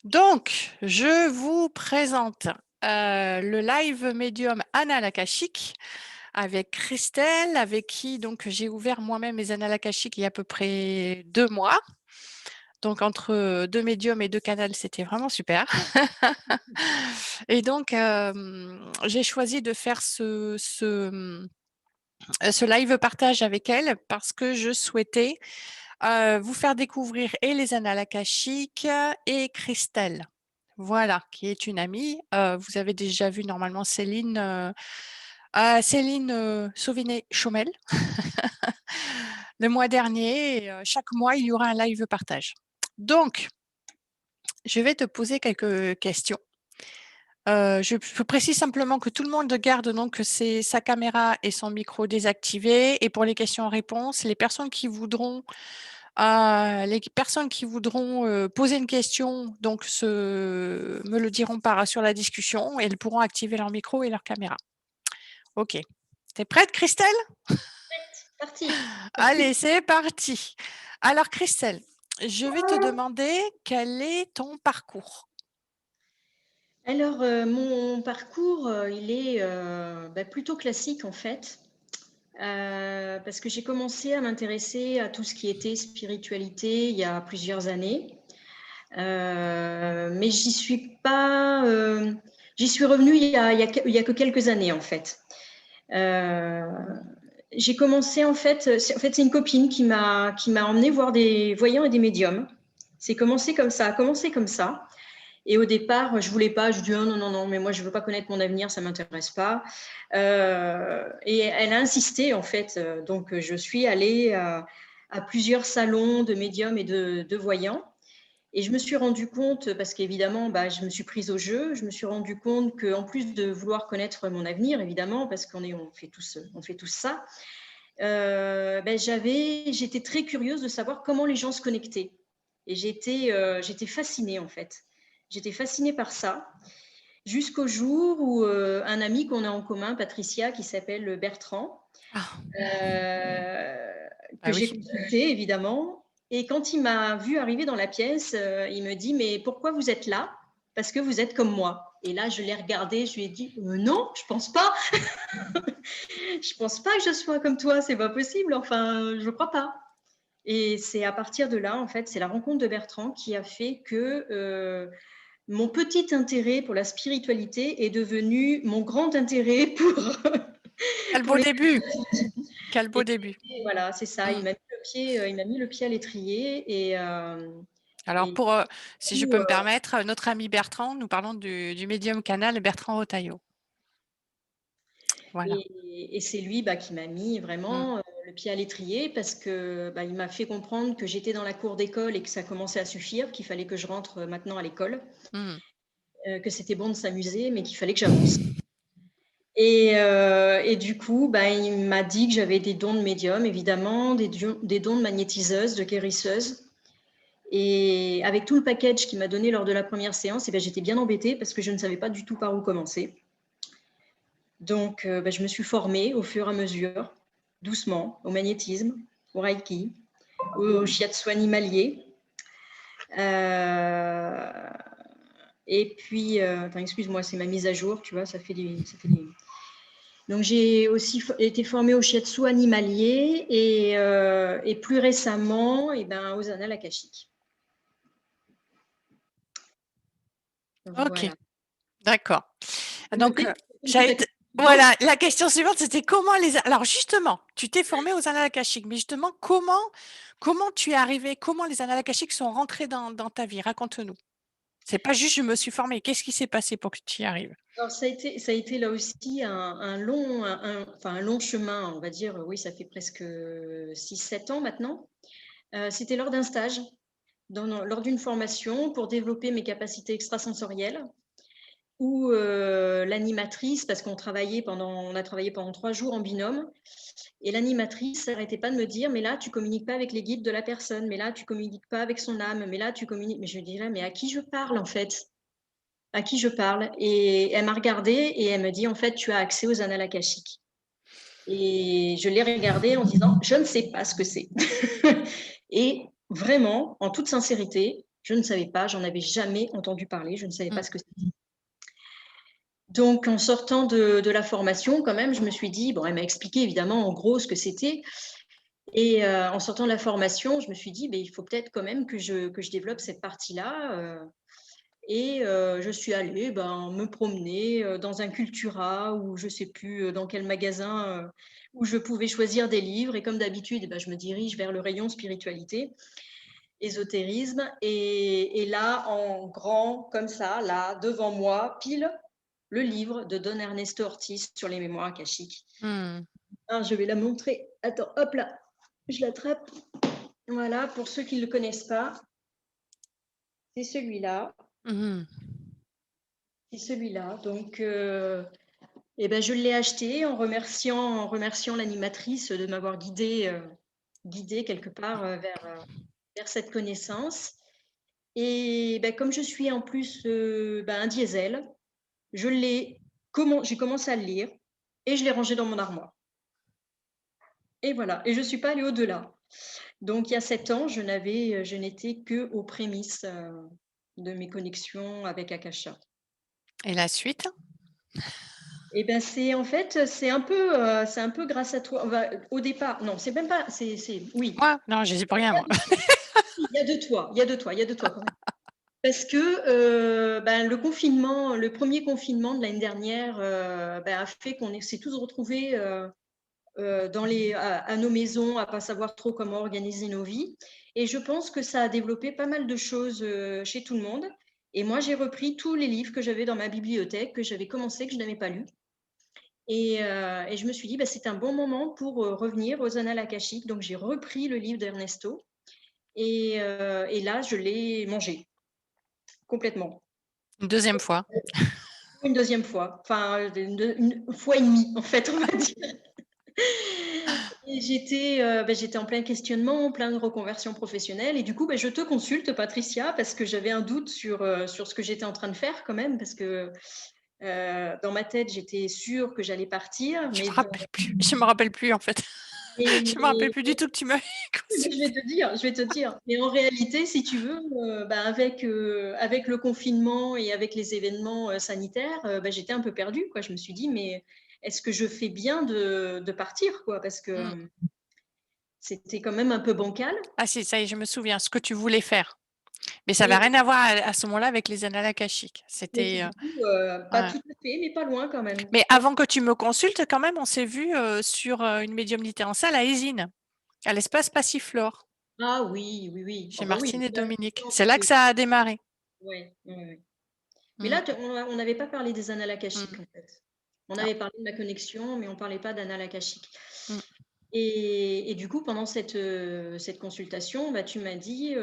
Donc, je vous présente le live médium Annales Akashiques avec Christelle, avec qui donc j'ai ouvert moi-même mes Annales Akashiques il y a à peu près 2 mois. Donc, entre deux médiums et deux canals, c'était vraiment super. Et donc, j'ai choisi de faire ce live partage avec elle parce que je souhaitais vous faire découvrir et les annales akashiques et Christelle. Voilà, qui est une amie. Vous avez déjà vu normalement Céline Sauvinet-Chaumel le mois dernier. Et, chaque mois, il y aura un live partage. Donc, je vais te poser quelques questions. Je précise simplement que tout le monde garde donc sa caméra et son micro désactivés. Et pour les questions-réponses, les personnes qui voudront poser une question donc me le diront sur la discussion et elles pourront activer leur micro et leur caméra. Ok. T'es prête, Christelle? Parti. Allez, c'est parti. Alors, Christelle, je vais te demander quel est ton parcours. Alors, mon parcours, il est plutôt classique en fait, parce que j'ai commencé à m'intéresser à tout ce qui était spiritualité il y a plusieurs années. Mais j'y suis pas, j'y suis revenue il y a que quelques années en fait. J'ai commencé en fait, c'est une copine qui m'a emmenée voir des voyants et des médiums. C'est commencé comme ça, a commencé comme ça. Et au départ, je voulais pas. Je dis oh, non, non, non, mais moi je veux pas connaître mon avenir, ça m'intéresse pas. Et elle a insisté en fait. Donc je suis allée à plusieurs salons de médiums et de voyants. Et je me suis rendu compte, parce qu'évidemment, je me suis prise au jeu, je me suis rendu compte qu'en plus de vouloir connaître mon avenir, évidemment, parce on fait tous ça, j'étais très curieuse de savoir comment les gens se connectaient. Et j'étais fascinée, en fait. J'étais fascinée par ça, jusqu'au jour où un ami qu'on a en commun, Patricia, qui s'appelle Bertrand, Ah, euh, que bah j'ai oui. consulté, évidemment. Et quand il m'a vu arriver dans la pièce, il me dit, mais pourquoi vous êtes là? Parce que vous êtes comme moi. Et là, je l'ai regardé, je lui ai dit, non, je pense pas. Je pense pas que je sois comme toi, c'est pas possible. Enfin, je crois pas. Et c'est à partir de là, en fait, c'est la rencontre de Bertrand qui a fait que mon petit intérêt pour la spiritualité est devenu mon grand intérêt Quel pour beau les. début. Quel beau Et début. voilà, c'est ça. Mm. Il m'a mis le pied à l'étrier Alors, et si je tout, peux me permettre, notre ami Bertrand, nous parlons du médium canal Bertrand Retailleau. Voilà. et c'est lui qui m'a mis Mm. vraiment le pied à l'étrier parce que il m'a fait comprendre que j'étais dans la cour d'école et que ça commençait à suffire, qu'il fallait que je rentre maintenant à l'école, Mm. que c'était bon de s'amuser, mais qu'il fallait que j'avance. Et du coup, il m'a dit que j'avais des dons de médium, évidemment, des dons de magnétiseuse, de guérisseuse. Et avec tout le package qu'il m'a donné lors de la première séance, j'étais bien embêtée parce que je ne savais pas du tout par où commencer. Donc, je me suis formée au fur et à mesure, doucement, au magnétisme, au reiki, au shiatsu animalier. Et puis, attends, excuse-moi, c'est ma mise à jour, tu vois, ça fait des. Donc, j'ai aussi été formée au shiatsu animalier et plus récemment, aux annales akashiques. Ok, Voilà. d'accord. Tu peux me Donc, poser ta question? voilà, la question suivante, c'était comment les. Alors, justement, tu t'es formé aux annales akashiques, mais justement, comment tu es arrivé, comment les annales akashiques sont rentrées dans ta vie? Raconte-nous. C'est pas juste je me suis formée. Qu'est-ce qui s'est passé pour que tu y arrives? Alors, ça a été là aussi un long chemin, on va dire. Oui, ça fait presque 6 7 ans maintenant. C'était lors d'un stage, lors d'une formation pour développer mes capacités extrasensorielles, où l'animatrice, parce on a travaillé pendant 3 jours en binôme, et l'animatrice n'arrêtait pas de me dire, mais là, tu communiques pas avec les guides de la personne, mais là, tu communiques pas avec son âme, mais là, tu communiques. Mais je dirais, mais à qui je parle en fait? À qui je parle? Et elle m'a regardée et elle me dit, en fait, tu as accès aux annales akashiques. Et je l'ai regardée en disant, je ne sais pas ce que c'est. Et vraiment, en toute sincérité, Je ne savais pas, j'en avais jamais entendu parler, je ne savais pas Mm. ce que c'était. Donc, en sortant de la formation, quand même, je me suis dit, bon, elle m'a expliqué évidemment en gros ce que c'était. Et en sortant de la formation, je me suis dit, il faut peut-être quand même que je développe cette partie-là. Et je suis allée me promener dans un Cultura ou je ne sais plus dans quel magasin où je pouvais choisir des livres. Et comme d'habitude, je me dirige vers le rayon spiritualité, ésotérisme. Et là, en grand, comme ça, là, devant moi, pile, le livre de Don Ernesto Ortiz sur les mémoires akashiques. Mm. Ah, je vais la montrer. Attends, hop là, je l'attrape. Voilà, pour ceux qui ne le connaissent pas, c'est celui-là. Mm. C'est celui-là. Donc, je l'ai acheté en remerciant l'animatrice de m'avoir guidée quelque part vers cette connaissance. Et comme je suis en plus un diesel, j'ai commencé à le lire et je l'ai rangé dans mon armoire. Et voilà, et je ne suis pas allée au-delà. Donc, il y a 7 ans, je n'étais qu'aux prémices de mes connexions avec Akasha. Et la suite? C'est un peu grâce à toi. Au départ, non, c'est même pas, oui. Moi? Non, je dis pas rien, moi. Il y a de toi quand même. Parce que le premier confinement de l'année dernière a fait qu'on s'est tous retrouvés à nos maisons, à pas savoir trop comment organiser nos vies. Et je pense que ça a développé pas mal de choses chez tout le monde. Et moi, j'ai repris tous les livres que j'avais dans ma bibliothèque, que j'avais commencé, que je n'avais pas lus. Et je me suis dit, c'est un bon moment pour revenir aux annales akashiques. Donc, j'ai repris le livre d'Ernesto. Et là, je l'ai mangé complètement. Une deuxième fois. Une deuxième fois. Enfin, une fois et demie, en fait, on va dire. Et j'étais en plein questionnement, en plein reconversion professionnelle. Et du coup, je te consulte, Patricia, parce que j'avais un doute sur ce que j'étais en train de faire quand même, parce que dans ma tête, j'étais sûre que j'allais partir. Je Mais me rappelle plus, en fait. Et, Je me rappelle plus du tout que tu m'avais je vais te dire. Mais en réalité, si tu veux, avec le confinement et avec les événements sanitaires, j'étais un peu perdue, quoi. Je me suis dit, mais est-ce que je fais bien de partir, quoi? Parce que c'était quand même un peu bancal. Ah si, ça y est, je me souviens, ce que tu voulais faire. Mais ça n'avait Et, rien à voir à ce moment-là avec les annales akashiques. mais C'était, du coup, pas ouais. tout à fait, mais pas loin quand même. Mais avant que tu me consultes, quand même, on s'est vu sur une médiumnité en salle à Ésine, à l'espace Passiflore, Ah oui, oui, oui. chez Ah bah oui. Martine et Là, Dominique. on C'est là que ça a démarré. ouais, ouais, ouais. Mais Mm, là, on n'avait pas parlé des annales akashiques, mm. en fait. On Non. avait parlé de ma connexion, mais on ne parlait pas d'annales akashiques. Mm. Et du coup, pendant cette consultation, tu m'as dit,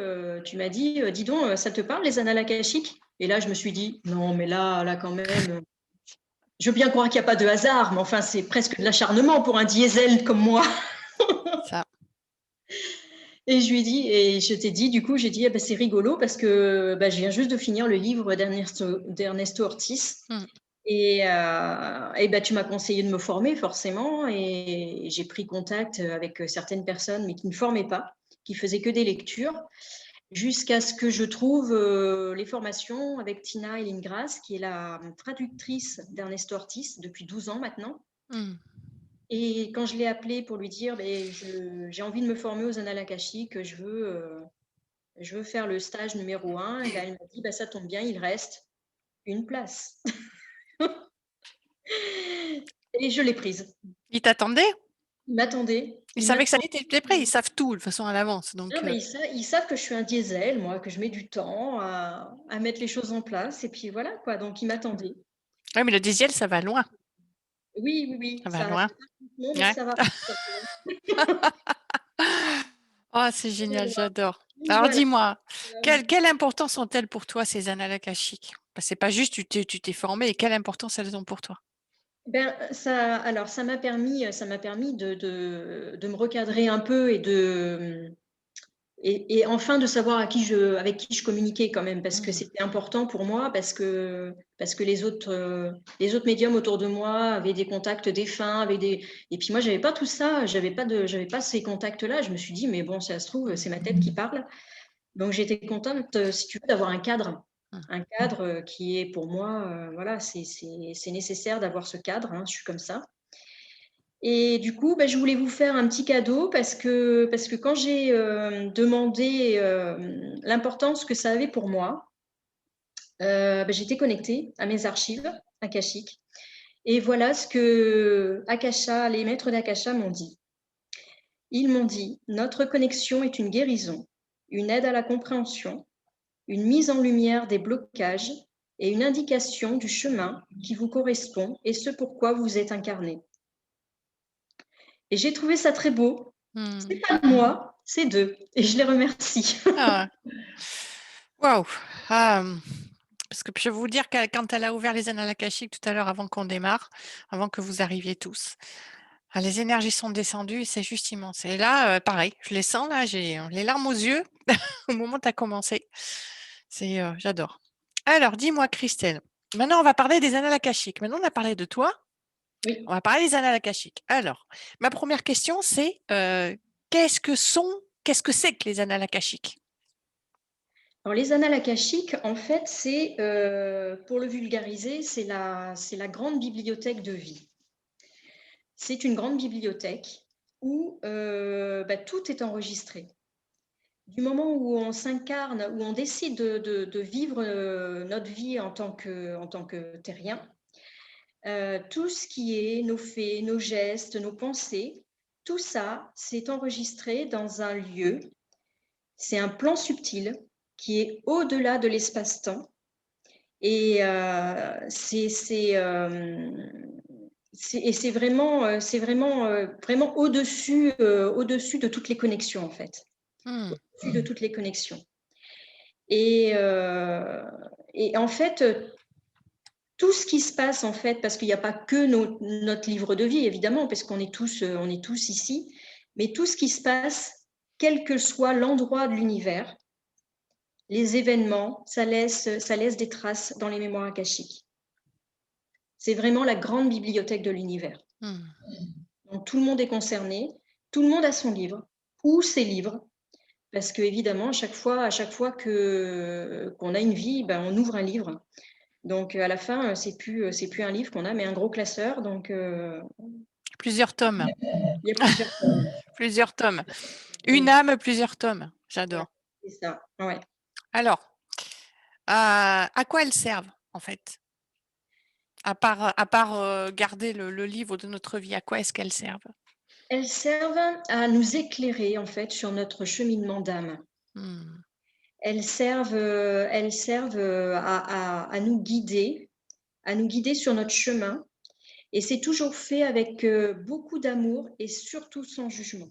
dis donc, ça te parle les annales akashiques? Et là, je me suis dit, non, mais là quand même, je veux bien croire qu'il n'y a pas de hasard, mais enfin, c'est presque de l'acharnement pour un diesel comme moi. Ça. Et je t'ai dit, du coup, j'ai dit, c'est rigolo parce que je viens juste de finir le livre d'Ernesto Ortiz. Mm. Et tu m'as conseillé de me former forcément et j'ai pris contact avec certaines personnes mais qui ne formaient pas, qui faisaient que des lectures, jusqu'à ce que je trouve les formations avec Tina Elingras, qui est la traductrice d'Ernesto Ortiz depuis 12 ans maintenant. Mm. Et quand je l'ai appelée pour lui dire j'ai envie de me former aux annales akashiques, je veux faire le stage numéro 1, et elle m'a dit ça tombe bien, il reste une place. Et je l'ai prise. Ils t'attendaient? Ils m'attendaient. Ils savaient que ça y est, t'étais prêt. Ils savent tout de toute façon à l'avance. Ah, Donc, mais ils savent que je suis un diesel, moi, que je mets du temps à mettre les choses en place. Et puis voilà, quoi. Donc, ils m'attendaient. ouais, mais le diesel, ça va loin. Oui, oui, oui. Ça va Ça loin. pas doucement, mais Ouais. ça va. Oh, c'est génial, j'adore. Donc, Alors voilà. dis-moi, quelle importance ont-elles pour toi ces annales akashiques? C'est pas juste tu t'es formé, et quelle importance elles ont pour toi? Ça m'a permis de me recadrer un peu et enfin de savoir avec qui je communiquais quand même, parce que Mmh. c'était important pour moi, parce que les autres médiums autour de moi avaient des contacts défunts, et puis moi j'avais pas tout ça, j'avais pas ces contacts-là. Je me suis dit mais bon, si ça se trouve c'est ma tête qui parle. Donc j'étais contente, si tu veux, d'avoir Mmh. un cadre qui est pour moi, voilà, c'est nécessaire d'avoir ce cadre, hein, je suis comme ça. Et du coup, bah, je voulais vous faire un petit cadeau parce que quand j'ai demandé l'importance que ça avait pour moi, bah, j'étais connectée à mes archives akashiques. Et voilà ce que Akasha, les maîtres d'Akasha m'ont dit. Ils m'ont dit, notre connexion est une guérison, une aide à la compréhension, une mise en lumière des blocages et une indication du chemin qui vous correspond et ce pourquoi vous êtes incarné. Et j'ai trouvé ça très beau. C'est Mmh. pas moi, c'est d'eux. Et je les remercie. Ah ouais. Waouh! Ah, parce que je vais vous dire que quand elle a ouvert les annales akashiques tout à l'heure avant qu'on démarre, avant que vous arriviez tous, les énergies sont descendues et c'est juste immense et là, pareil, je les sens là, j'ai, les larmes aux yeux au moment où tu as commencé. C'est, j'adore. Alors dis-moi Christelle, maintenant on va parler des annales akashiques. Maintenant on a parlé de toi, on Oui. va parler des annales akashiques. Alors, ma première question c'est, qu'est-ce que c'est que les annales akashiques? Alors les annales akashiques, en fait, c'est, pour le vulgariser, c'est la grande bibliothèque de vie. C'est une grande bibliothèque où bah, tout est enregistré. Du moment où on s'incarne, où on décide de vivre notre vie en tant que terrien, tout ce qui est nos faits, nos gestes, nos pensées, tout ça, c'est enregistré dans un lieu. C'est un plan subtil qui est au-delà de l'espace-temps. Et c'est vraiment, vraiment au-dessus de toutes les connexions, en fait. Mmh. Au-dessus de toutes les connexions. Et, euh, et en fait, tout ce qui se passe, en fait, parce qu'il n'y a pas que notre livre de vie, évidemment, parce qu'on est tous ici, mais tout ce qui se passe, quel que soit l'endroit de l'univers, les événements, ça laisse des traces dans les mémoires akashiques. C'est vraiment la grande bibliothèque de l'univers. Mmh. Donc tout le monde est concerné, tout le monde a son livre ou ses livres, parce que évidemment à chaque fois que qu'on a une vie, ben, on ouvre un livre. Donc à la fin, c'est plus un livre qu'on a, mais un gros classeur. Donc Plusieurs tomes, il y a plusieurs tomes. plusieurs tomes. Une Oui, âme, plusieurs tomes. voilà, J'adore. c'est ça. Ouais. Alors, à quoi elles servent, en fait? À part, garder le livre de notre vie, à quoi est-ce qu'elles servent? Elles servent à nous éclairer en fait sur notre cheminement d'âme. Mmh. Elles servent à nous guider sur notre chemin. Et c'est toujours fait avec beaucoup d'amour et surtout sans jugement.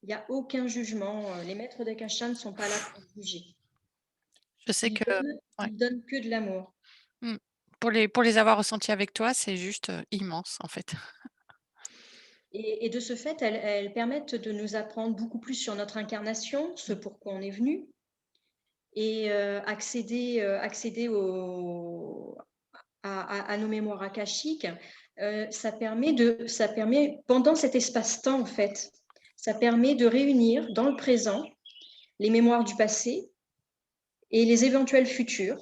Il n'y a aucun jugement. Les maîtres d'Akasha ne sont pas là pour juger. Je sais que ouais. Ils donnent que de l'amour. Mmh. Pour les avoir ressentis avec toi, c'est juste, immense, en fait. Et de ce fait, elles permettent de nous apprendre beaucoup plus sur notre incarnation, ce Mmh. pourquoi on est venu, et accéder à nos mémoires akashiques. Ça permet, pendant cet espace-temps, en fait, ça permet de réunir dans le présent les mémoires du passé et les éventuels futurs,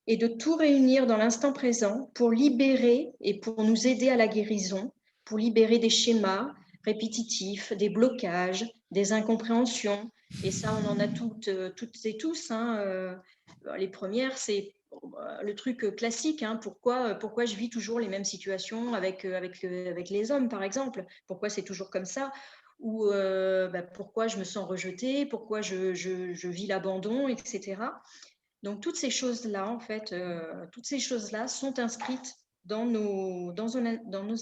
et de tout réunir dans l'instant présent pour libérer et pour nous aider à la guérison, pour libérer des schémas répétitifs, des blocages, des incompréhensions. Et ça, on en a toutes et tous. Hein. Les premières, c'est le truc classique. Hein. Pourquoi je vis toujours les mêmes situations avec les hommes, par exemple? Pourquoi c'est toujours comme ça? Ou pourquoi je me sens rejetée? Pourquoi je vis l'abandon, etc. Donc toutes ces choses-là, en fait, toutes ces choses-là sont inscrites dans nos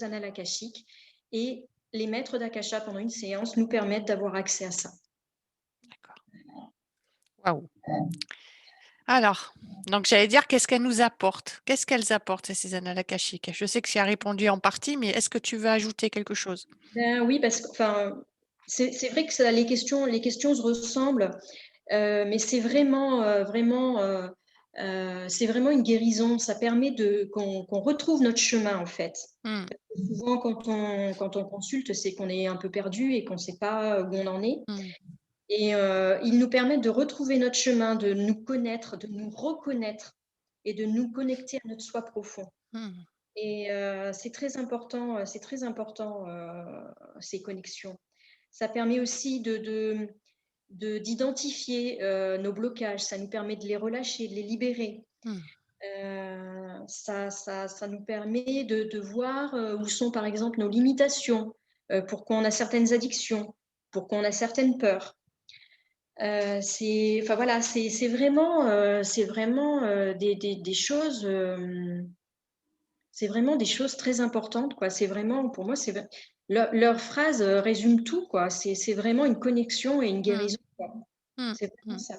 annales akashiques, et les maîtres d'Akasha pendant une séance nous permettent d'avoir accès à ça. D'accord. Waouh! Alors, donc j'allais dire qu'est-ce qu'elles nous apportent? Qu'est-ce qu'elles apportent ces annales akashiques? Je sais que tu as répondu en partie, mais est-ce que tu veux ajouter quelque chose? Ben oui, parce que enfin, c'est vrai que les questions se ressemblent, mais c'est vraiment une guérison. Ça permet qu'on retrouve notre chemin, en fait. Mmh. Souvent, quand on consulte, c'est qu'on est un peu perdu et qu'on ne sait pas où on en est. Mmh. Et ils nous permettent de retrouver notre chemin, de nous connaître, de nous reconnaître et de nous connecter à notre soi profond. Mmh. Et c'est très important, ces connexions. Ça permet aussi d'identifier, nos blocages, ça nous permet de les relâcher, de les libérer. Mmh. Ça nous permet de voir, où sont, par exemple, nos limitations, pourquoi on a certaines addictions, pourquoi on a certaines peurs. Enfin voilà, c'est vraiment, des choses, c'est vraiment des choses très importantes, quoi. C'est vraiment pour moi, c'est leur phrase, résume tout, quoi. C'est vraiment une connexion et une Mmh. guérison, quoi. Mmh. C'est vraiment Mmh. ça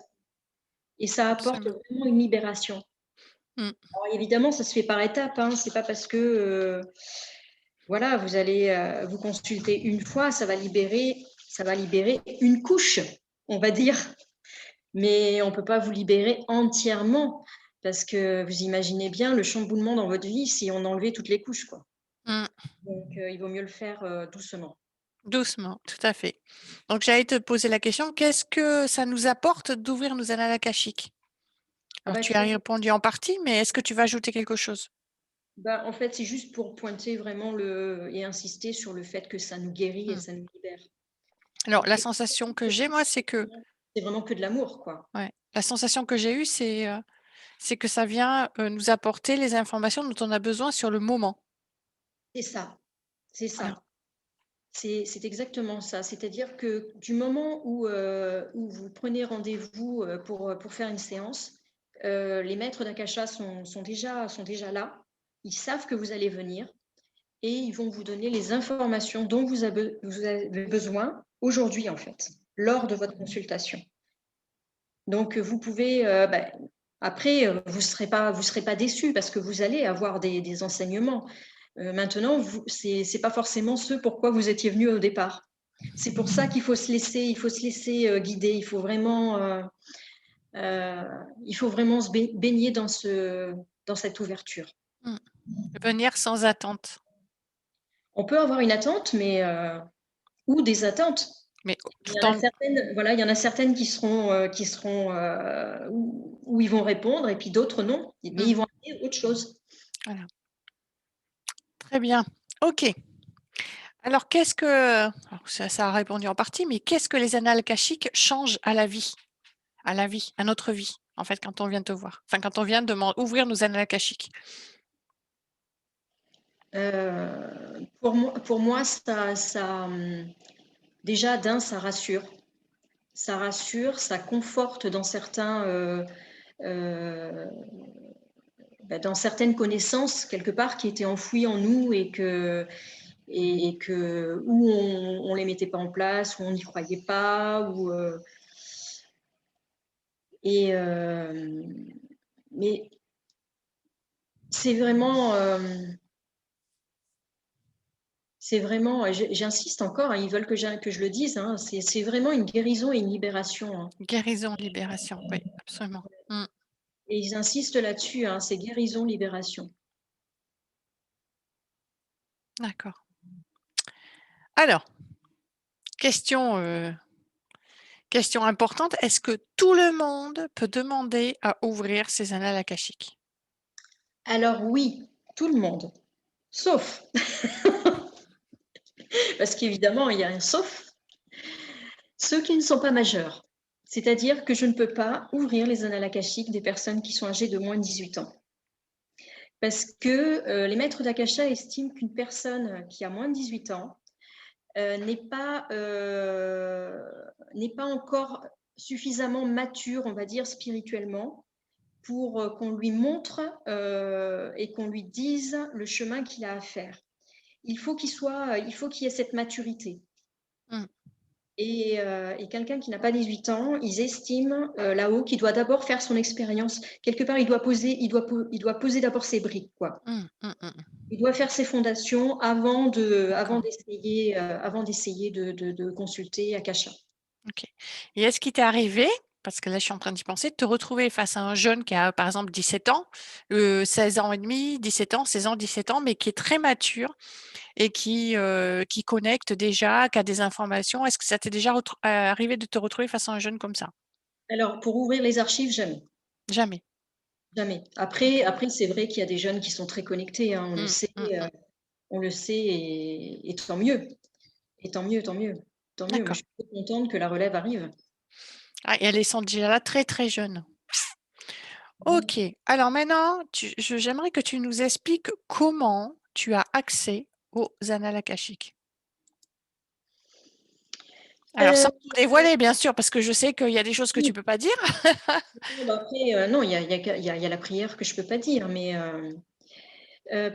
et ça apporte Absolument. vraiment une libération. Mmh. Alors évidemment, ça se fait par étapes, hein. C'est pas parce que, voilà, vous allez, vous consulter une fois, ça va libérer une couche, on va dire. Mais on ne peut pas vous libérer entièrement parce que vous imaginez bien le chamboulement dans votre vie si on enlevait toutes les couches, quoi. Mmh. Donc il vaut mieux le faire, doucement. Doucement, tout à fait. Donc j'allais te poser la question, qu'est-ce que ça nous apporte d'ouvrir nos annales akashiques? Ah Alors bah, tu as répondu en partie, mais est-ce que tu vas ajouter quelque chose? bah, en fait, c'est juste pour pointer vraiment le et insister sur le fait que ça nous guérit et Mmh. ça nous libère. Alors la Après, sensation que j'ai moi, c'est vraiment que de l'amour, quoi. ouais, la sensation que j'ai eue, c'est que ça vient, nous apporter les informations dont on a besoin sur le moment. C'est ça, c'est Voilà. ça. C'est exactement ça. C'est-à-dire que du moment où vous prenez rendez-vous, pour faire une séance, les maîtres d'Akasha sont déjà là. Ils savent que vous allez venir et ils vont vous donner les informations dont vous avez besoin aujourd'hui, en fait, lors de votre consultation. Donc, vous pouvez, après, vous serez pas déçus parce que vous allez avoir des enseignements. Maintenant, c'est pas forcément ce pourquoi vous étiez venu au départ. C'est pour ça il faut se laisser guider. Euh, il faut vraiment se baigner dans cette ouverture. Mmh. Venir sans attente, On peut avoir une attente, ou des attentes. mais Il y tout en a en certaines, voilà, il y en a certaines où ils vont répondre et puis d'autres non. Mais mmh, ils vont amener autre chose. voilà. Très bien. OK. Alors alors ça a répondu en partie, mais qu'est-ce que les annales akashiques changent à notre vie, en fait, quand on vient te voir? Enfin, quand on vient ouvrir nos annales akashiques? Pour moi, déjà d'un, ça rassure. Ça rassure, ça conforte euh, dans certaines connaissances quelque part qui étaient enfouies en nous et que où on les mettait pas en place, où on n'y croyait pas, et mais c'est vraiment j'insiste encore, hein, ils veulent que je le dise, hein, c'est vraiment une guérison et une libération, hein. Guérison, libération, oui, absolument. Mmh, Et ils insistent là-dessus, hein, c'est guérison, libération. d'accord. Alors, question, question importante, est-ce que tout le monde peut demander à ouvrir ses annales akashiques? Alors oui, tout le monde, sauf, parce qu'évidemment, il y a un sauf, ceux qui ne sont pas majeurs. C'est-à-dire que je ne peux pas ouvrir les annales akashiques des personnes qui sont âgées de moins de 18 ans. Parce que les maîtres d'Akasha estiment qu'une personne qui a moins de 18 ans n'est pas encore suffisamment mature, on va dire, spirituellement, pour qu'on lui montre et qu'on lui dise le chemin qu'il a à faire. Il faut qu'il y ait cette maturité. Mmh, Et quelqu'un qui n'a pas 18 ans, ils estiment là-haut qu'il doit d'abord faire son expérience. Quelque part, il doit poser d'abord ses briques, quoi. mmh, mmh, mmh. Il doit faire ses fondations D'accord, avant d'essayer de consulter Akasha. OK. Et est-ce qu'il t'est arrivé parce que là, je suis en train d'y penser, de te retrouver face à un jeune qui a, par exemple, 17 ans, 16 ans et demi, 17 ans, 16 ans, 17 ans, mais qui est très mature et qui connecte déjà, qui a des informations. Est-ce que ça t'est déjà arrivé de te retrouver face à un jeune comme ça? Alors, pour ouvrir les archives, jamais, Jamais. jamais. OK. Après, c'est vrai qu'il y a des jeunes qui sont très connectés, hein, Mmh, mmh, mmh. on le sait et tant mieux et tant mieux, tant mieux, tant mieux. Moi, je D'accord. suis très contente que la relève arrive. Ah, et elles sont déjà là très, très jeunes. Mmh. OK. Alors maintenant, j'aimerais que tu nous expliques comment tu as accès aux annales akashiques. Alors sans Heu, tout dévoiler bien sûr, parce que je sais qu'il y a des choses que tu oui, peux pas dire. non, bah, après, non, il y a la prière que je peux pas dire, mais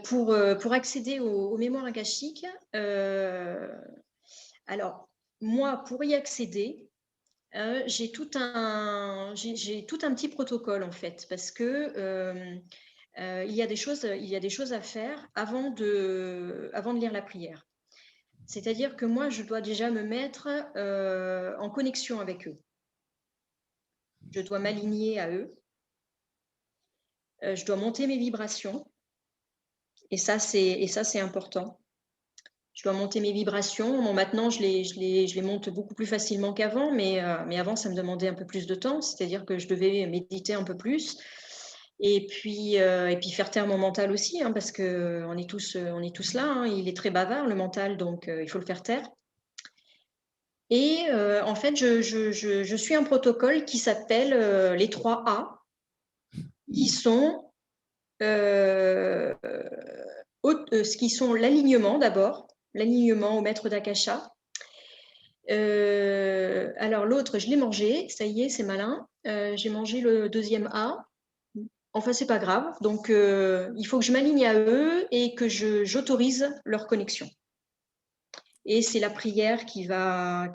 pour accéder aux mémoires akashiques, alors moi, pour y accéder, j'ai tout un petit protocole en fait, parce que, il y a des choses à faire avant de lire la prière. C'est-à-dire que moi, je dois déjà me mettre, en connexion avec eux. Je dois m'aligner à eux, je dois monter mes vibrations et ça c'est important. Je dois monter mes vibrations. Bon, maintenant, je les monte beaucoup plus facilement qu'avant, mais avant, ça me demandait un peu plus de temps. C'est-à-dire que je devais méditer un peu plus et puis faire taire mon mental aussi, hein, parce qu'on est tous là, hein. Il est très bavard, le mental, donc il faut le faire taire. Et en fait, je suis un protocole qui s'appelle les 3 A, qui sont, euh, ce qui sont l'alignement d'abord, l'alignement au maître d'Akasha. Alors l'autre, je l'ai mangé, ça y est, c'est malin. J'ai mangé le deuxième A. Enfin, c'est pas grave. Donc, il faut que je m'aligne à eux et que j'autorise leur connexion. Et c'est la prière qui va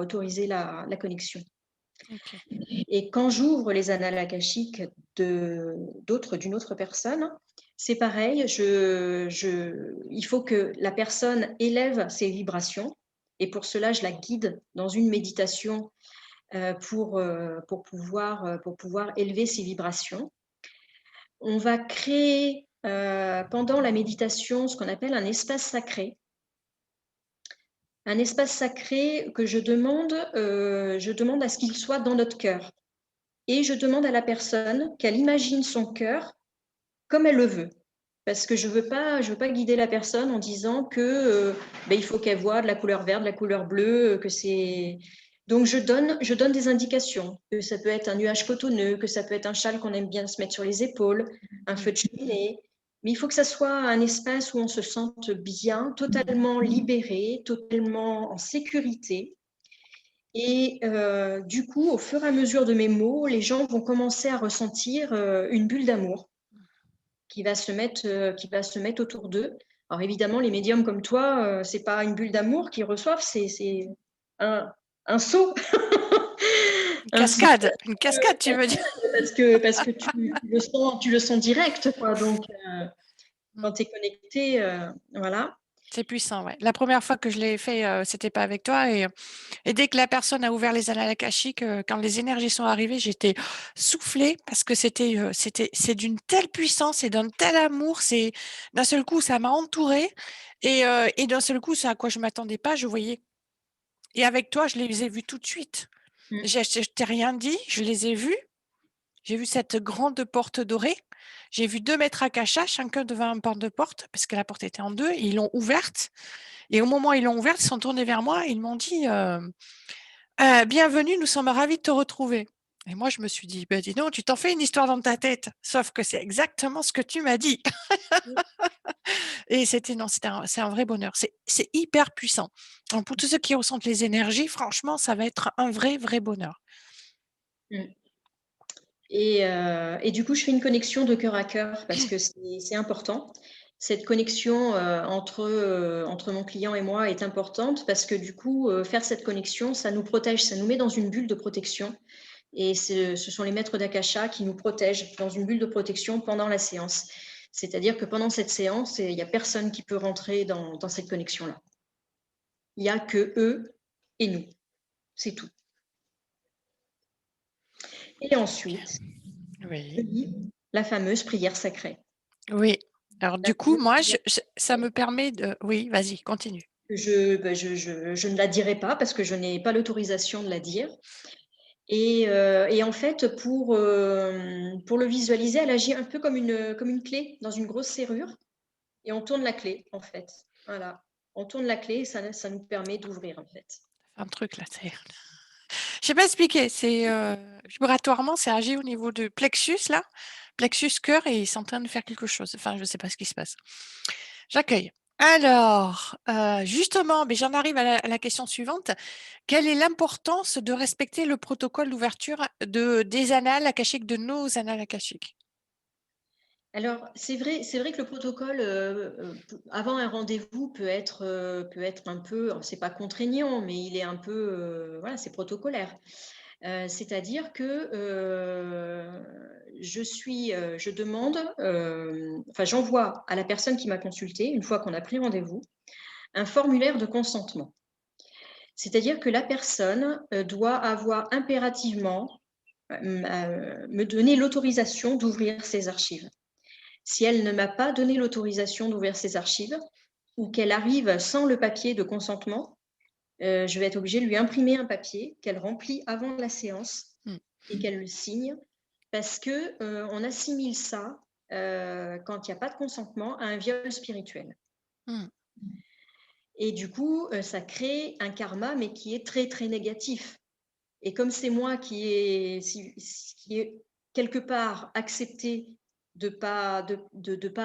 autoriser la connexion. OK. Et quand j'ouvre les annales akashiques d'une autre personne, c'est pareil, il faut que la personne élève ses vibrations. Et pour cela, je la guide dans une méditation pour pouvoir élever ses vibrations. On va créer pendant la méditation ce qu'on appelle un espace sacré. Un espace sacré que je demande à ce qu'il soit dans notre cœur. Et je demande à la personne qu'elle imagine son cœur comme elle le veut. Parce que je veux pas guider la personne en disant que il faut qu'elle voie de la couleur verte, de la couleur bleue, que c'est. Donc je donne des indications, que ça peut être un nuage cotonneux, que ça peut être un châle qu'on aime bien se mettre sur les épaules, un Mmh. feu de cheminée. Mais il faut que ça soit un espace où on se sente bien, totalement libéré, totalement en sécurité. Et du coup, au fur et à mesure de mes mots, les gens vont commencer à ressentir une bulle d'amour qui va se mettre autour d'eux. Alors évidemment, les médiums comme toi, c'est pas une bulle d'amour qu'ils reçoivent, c'est un, un saut, un saut Une cascade, tu veux dire? parce que tu le sens direct, quoi. Donc Mmh. quand tu es connecté, voilà. C'est puissant, ouais. La première fois que je l'ai fait, c'était pas avec toi et dès que la personne a ouvert les annales akashiques, quand les énergies sont arrivées, j'étais soufflée parce que c'est d'une telle puissance et d'un tel amour, c'est d'un seul coup, ça m'a entourée et d'un seul coup, c'est à quoi je m'attendais pas, je voyais et avec toi, je les ai vus tout de suite. Mm. Je t'ai rien dit, je les ai vus. J'ai vu cette grande porte dorée. J'ai vu 2 maîtres akasha, chacun devant un pan de porte, parce que la porte était en 2 et ils l'ont ouverte et au moment où ils l'ont ouverte, ils sont tournés vers moi et ils m'ont dit, «Bienvenue, nous sommes ravis de te retrouver» et moi je me suis dit: «Bah, dis donc, tu t'en fais une histoire dans ta tête». Sauf que c'est exactement ce que tu m'as dit et c'était non, c'est un vrai bonheur. C'est hyper puissant. Donc pour tous ceux qui ressentent les énergies, franchement, ça va être un vrai, vrai bonheur. Mm. Et du coup, je fais une connexion de cœur à cœur parce que c'est important. Cette connexion entre mon client et moi est importante parce que du coup, faire cette connexion, ça nous protège, ça nous met dans une bulle de protection. Et ce sont les maîtres d'Akasha qui nous protègent dans une bulle de protection pendant la séance. C'est-à-dire que pendant cette séance, il n'y a personne qui peut rentrer dans cette connexion-là. Il n'y a que eux et nous. C'est tout. Et ensuite, je Oui. lis la fameuse prière sacrée. Oui. Alors La du coup, fameuse moi, prière ça me permet de... Oui, vas-y, continue. que je ne la dirai pas parce que je n'ai pas l'autorisation de la dire. Et en fait, pour le visualiser, elle agit un peu comme une clé dans une grosse serrure. Et on tourne la clé, en fait. Voilà. On tourne la clé et ça nous permet d'ouvrir, en fait. Un truc là, c'est... Je sais pas expliquer, c'est vibratoirement, c'est agi au niveau du plexus là, plexus cœur, et ils sont en train de faire quelque chose. Enfin, je sais pas ce qui se passe. J'accueille. Alors, justement, mais j'en arrive à la question suivante. Quelle est l'importance de respecter le protocole d'ouverture des annales akashiques, de nos annales akashiques? Alors, c'est vrai que le protocole, avant un rendez-vous peut être un peu, c'est pas contraignant, mais il est un peu, voilà, c'est protocolaire. C'est-à-dire que je demande, enfin, j'envoie à la personne qui m'a consultée, une fois qu'on a pris rendez-vous, un formulaire de consentement. C'est-à-dire que la personne doit avoir impérativement me donner l'autorisation d'ouvrir ses archives. Si elle ne m'a pas donné l'autorisation d'ouvrir ses archives ou qu'elle arrive sans le papier de consentement, je vais être obligée de lui imprimer un papier qu'elle remplit avant la séance Mm. et qu'elle le signe parce que on assimile ça quand il n'y a pas de consentement à un viol spirituel. Mm. Et du coup, ça crée un karma, mais qui est très très négatif. Et comme c'est moi qui ai quelque part accepté de pas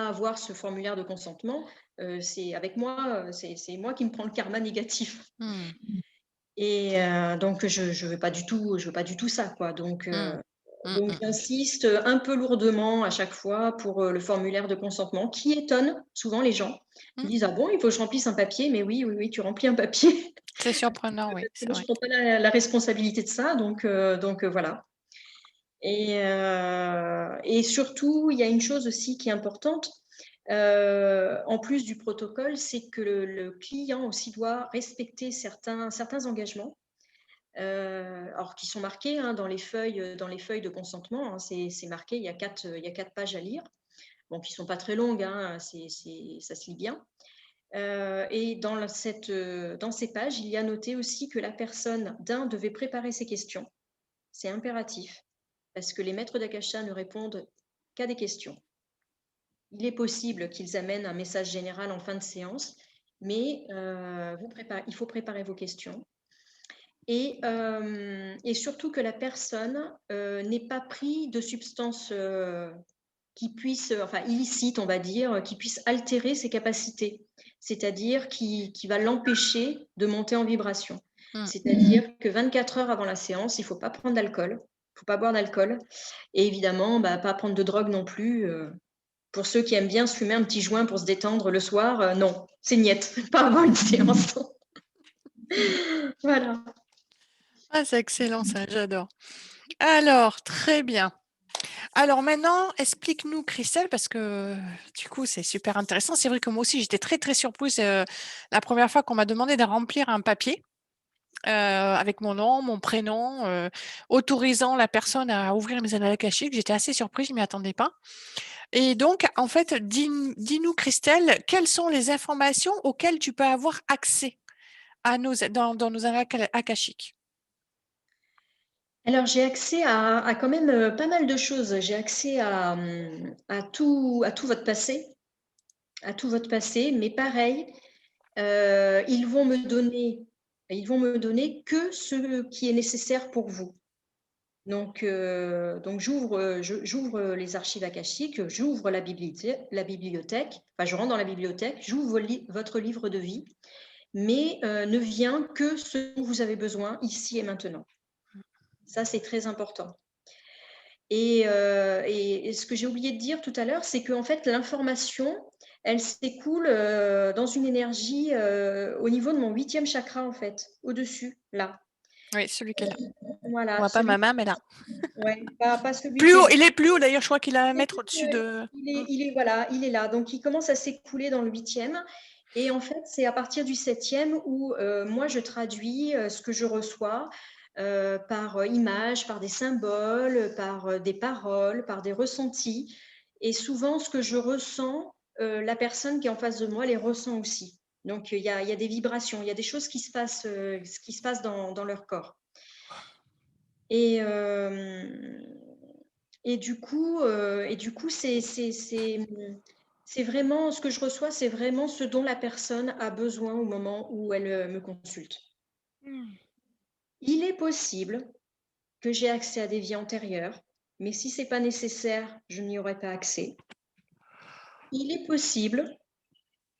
avoir ce formulaire de consentement, c'est avec moi, c'est moi qui me prends le karma négatif. Mm. Et donc je veux pas du tout ça, quoi. Mm. Mm. Donc Mm. j'insiste un peu lourdement à chaque fois pour le formulaire de consentement, qui étonne souvent les gens. Ils Mm. disent: «Ah bon, il faut que je remplisse un papier?» Mais oui, oui, oui, tu remplis un papier. C'est surprenant, oui, Parce que c'est moi, je vrai. prends pas la responsabilité de ça, voilà. Et surtout, il y a une chose aussi qui est importante, en plus du protocole, c'est que le client aussi doit respecter certains engagements, alors qui sont marqués hein, dans les feuilles de consentement. Hein, c'est marqué, il y a 4 pages à lire, bon, qui ne sont pas très longues, hein, ça se lit bien. Et dans ces pages, il y a noté aussi que la personne, devait préparer ses questions. C'est impératif, parce que les maîtres d'Akasha ne répondent qu'à des questions. Il est possible qu'ils amènent un message général en fin de séance, mais il faut préparer vos questions. Et surtout que la personne n'ait pas pris de substances qui puissent, enfin illicites, on va dire, qui puissent altérer ses capacités, c'est-à-dire qui va l'empêcher de monter en vibration. Mm. C'est-à-dire que 24 heures avant la séance, il ne faut pas prendre d'alcool, il ne faut pas boire d'alcool, et évidemment, pas prendre de drogue non plus. Pour ceux qui aiment bien se fumer un petit joint pour se détendre le soir, non, c'est niette, pas avant une séance. Voilà. Ah, c'est excellent ça, j'adore. Alors, très bien. Alors maintenant, explique-nous, Christelle, parce que du coup, c'est super intéressant. C'est vrai que moi aussi, j'étais très, très surprise la première fois qu'on m'a demandé de remplir un papier avec mon nom, mon prénom, autorisant la personne à ouvrir mes annales akashiques. J'étais assez surprise, je ne m'y attendais pas. Et donc, en fait, dis-nous, Christelle, quelles sont les informations auxquelles tu peux avoir accès dans nos annales akashiques? Alors, j'ai accès à quand même pas mal de choses. J'ai accès à tout votre passé, mais pareil, ils vont me donner que ce qui est nécessaire pour vous. Donc j'ouvre les archives akashiques, j'ouvre la bibliothèque, enfin je rentre dans la bibliothèque, j'ouvre votre livre de vie, mais ne vient que ce dont vous avez besoin ici et maintenant. Ça, c'est très important. Et ce que j'ai oublié de dire tout à l'heure, c'est qu'en fait, l'information, elle s'écoule dans une énergie au niveau de mon 8e chakra, en fait, au-dessus, là. Oui, celui qui est là. On Voilà, voit pas ma main, mais là. pas celui Plus qui est haut, là. il est plus haut d'ailleurs, je crois qu'il a un mètre au-dessus de. Mm. Voilà, il est là. Donc, il commence à s'écouler dans le 8e. Et en fait, c'est à partir du 7e où moi, je traduis ce que je reçois par images, par des symboles, par des paroles, par des ressentis. Et souvent, ce que je ressens, la personne qui est en face de moi les ressent aussi. Donc, il y a des vibrations, il y a des choses qui se passent dans leur corps. Et, du coup, c'est vraiment ce que je reçois, c'est vraiment ce dont la personne a besoin au moment où elle me consulte. Il est possible que j'ai accès à des vies antérieures, mais si ce n'est pas nécessaire, je n'y aurai pas accès. Il est possible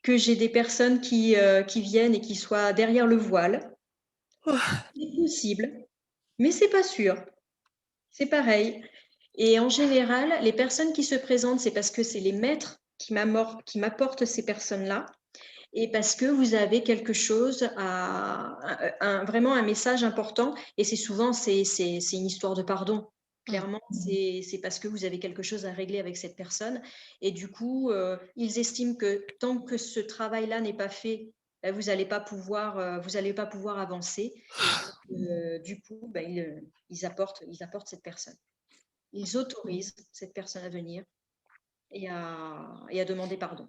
que j'ai des personnes qui viennent et qui soient derrière le voile. C'est possible, mais c'est pas sûr. C'est pareil. Et en général, les personnes qui se présentent, c'est parce que c'est les maîtres qui m'apportent ces personnes-là et parce que vous avez quelque chose vraiment un message important. Et c'est souvent, c'est une histoire de pardon. Clairement, c'est parce que vous avez quelque chose à régler avec cette personne. Et du coup, ils estiment que tant que ce travail-là n'est pas fait, ben, vous n'allez pas pouvoir avancer. Du coup, ben, ils apportent cette personne. Ils autorisent cette personne à venir et à demander pardon.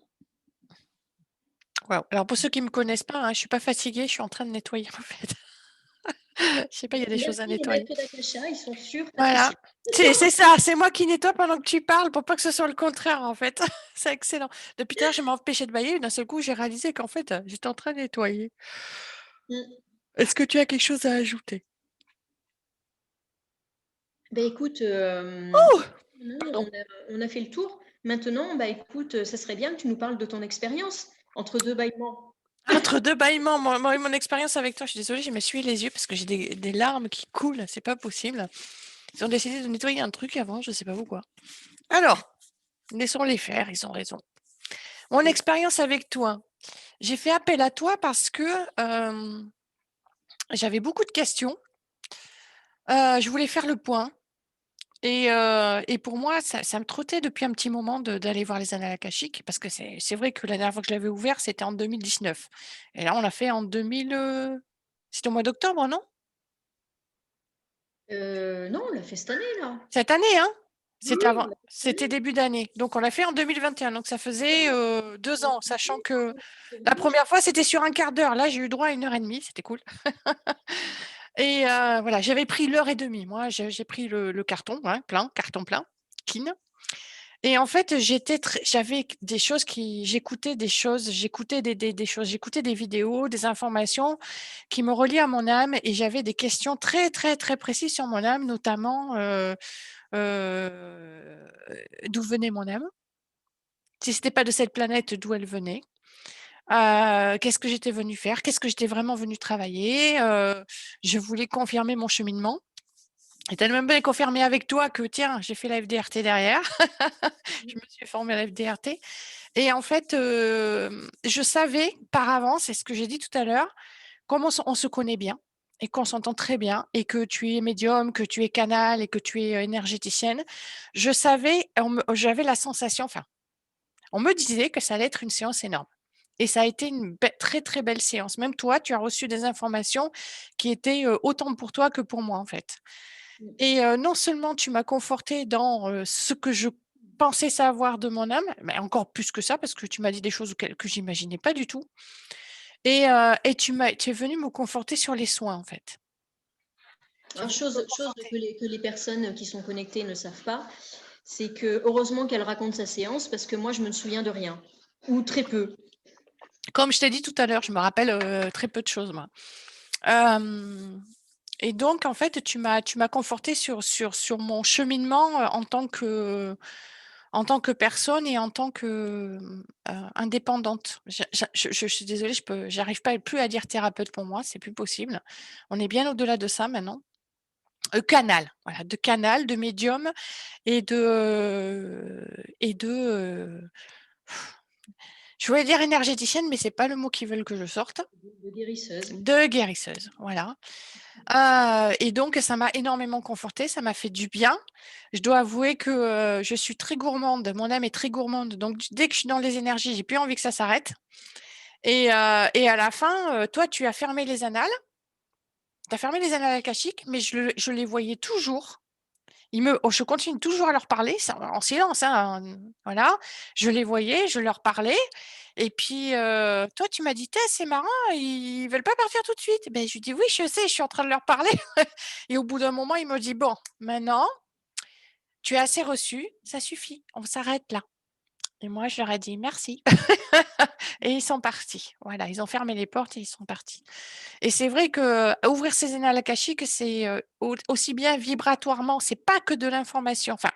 Wow. Alors pour ceux qui ne me connaissent pas, je ne suis pas fatiguée, je suis en train de nettoyer en fait. Je sais pas, il y a des choses à Merci les nettoyer. maîtres d'Akasha, ils sont sûrs Voilà, appréciés. c'est ça, c'est moi qui nettoie pendant que tu parles pour pas que ce soit le contraire en fait. C'est excellent. Depuis tout à l'heure, je m'empêchais de bailler et d'un seul coup, j'ai réalisé qu'en fait, j'étais en train de nettoyer. Est-ce que tu as quelque chose à ajouter? Ben écoute, Oh! Pardon. on a fait le tour. Maintenant, bah écoute, ça serait bien que tu nous parles de ton expérience entre deux bâillements. Entre deux bâillements, mon expérience avec toi, je suis désolée, je m'essuie les yeux parce que j'ai des larmes qui coulent, c'est pas possible. Ils ont décidé de nettoyer un truc avant, je sais pas pourquoi. Alors, laissons-les faire, ils ont raison. Mon expérience avec toi, j'ai fait appel à toi parce que j'avais beaucoup de questions. Je voulais faire le point et pour moi, ça me trottait depuis un petit moment d'aller voir les annales akashiques parce que c'est vrai que la dernière fois que je l'avais ouvert, c'était en 2019 et là, on l'a fait en 2000, c'était au mois d'octobre, non? Non, on l'a fait cette année, là. Cette année, hein? Oui, C'était on avant, l'a fait cette c'était année. début d'année, donc on l'a fait en 2021, donc ça faisait, 2 ans, sachant que la Oui, première fois, c'était sur un quart d'heure. Là, j'ai eu droit à 1 heure et demie, c'était cool. Et voilà, j'avais pris l'heure et demie. Moi, j'ai pris le carton, plein, carton plein, Kin. Et en fait, j'avais des choses j'écoutais des choses, j'écoutais des choses, j'écoutais des vidéos, des informations qui me reliaient à mon âme et j'avais des questions très, très, très précises sur mon âme, notamment, heu, d'où venait mon âme? Si c'était pas de cette planète, d'où elle venait? Qu'est-ce que j'étais venue faire? Qu'est-ce que j'étais vraiment venue travailler? Je voulais confirmer mon cheminement et tellement bien confirmé avec toi que tiens, j'ai fait la FDRT derrière. Je me suis formée à la FDRT et en fait, je savais par avance, c'est ce que j'ai dit tout à l'heure, comme on se connaît bien et qu'on s'entend très bien et que tu es médium, que tu es canal et que tu es, énergéticienne. Je savais, j'avais la sensation, enfin, on me disait que ça allait être une séance énorme et ça a été une très, très belle séance. Même toi, tu as reçu des informations qui étaient, autant pour toi que pour moi, en fait. Et non seulement tu m'as confortée dans, ce que je pensais savoir de mon âme, mais encore plus que ça parce que tu m'as dit des choses auxquelles que j'imaginais pas du tout et tu es venue me conforter sur les soins, en fait. Tu es Alors, venue me chose conforter. que les personnes qui sont connectées ne savent pas, c'est que heureusement qu'elle raconte sa séance parce que moi, je me souviens de rien ou très peu. Comme je t'ai dit tout à l'heure, je me rappelle, très peu de choses, moi. Hem Et donc en fait, tu m'as confortée sur mon cheminement, en tant que personne et en tant que, indépendante. Je suis désolée, j'arrive pas plus à dire thérapeute pour moi, c'est plus possible. On est bien au-delà de ça maintenant. Canal, voilà, de canal, de médium et je voulais dire énergéticienne, mais c'est pas le mot qu'ils veulent que je sorte. De guérisseuse. De guérisseuse, voilà. Et donc ça m'a énormément confortée, ça m'a fait du bien. Je dois avouer que, je suis très gourmande, mon âme est très gourmande, donc dès que je suis dans les énergies, j'ai plus envie que ça s'arrête et à la fin, toi, tu as fermé les annales, tu as fermé les annales akashiques, mais je les voyais toujours. Je continue toujours à leur parler, ça en silence, hein, voilà. Je les voyais, je leur parlais et puis, toi tu m'as dit: «Tu c'est marrant, ils veulent pas partir tout de suite». Ben je lui dis: «Oui, je sais, je suis en train de leur parler» et au bout d'un moment, il me dit: «Bon, maintenant, tu as assez reçu, ça suffit, on s'arrête là». Et moi, je leur ai dit: «Merci» et ils sont partis. Voilà, ils ont fermé les portes et ils sont partis. Et c'est vrai que ouvrir ses annales akashiques, c'est, aussi bien vibratoirement, c'est pas que de l'information, enfin,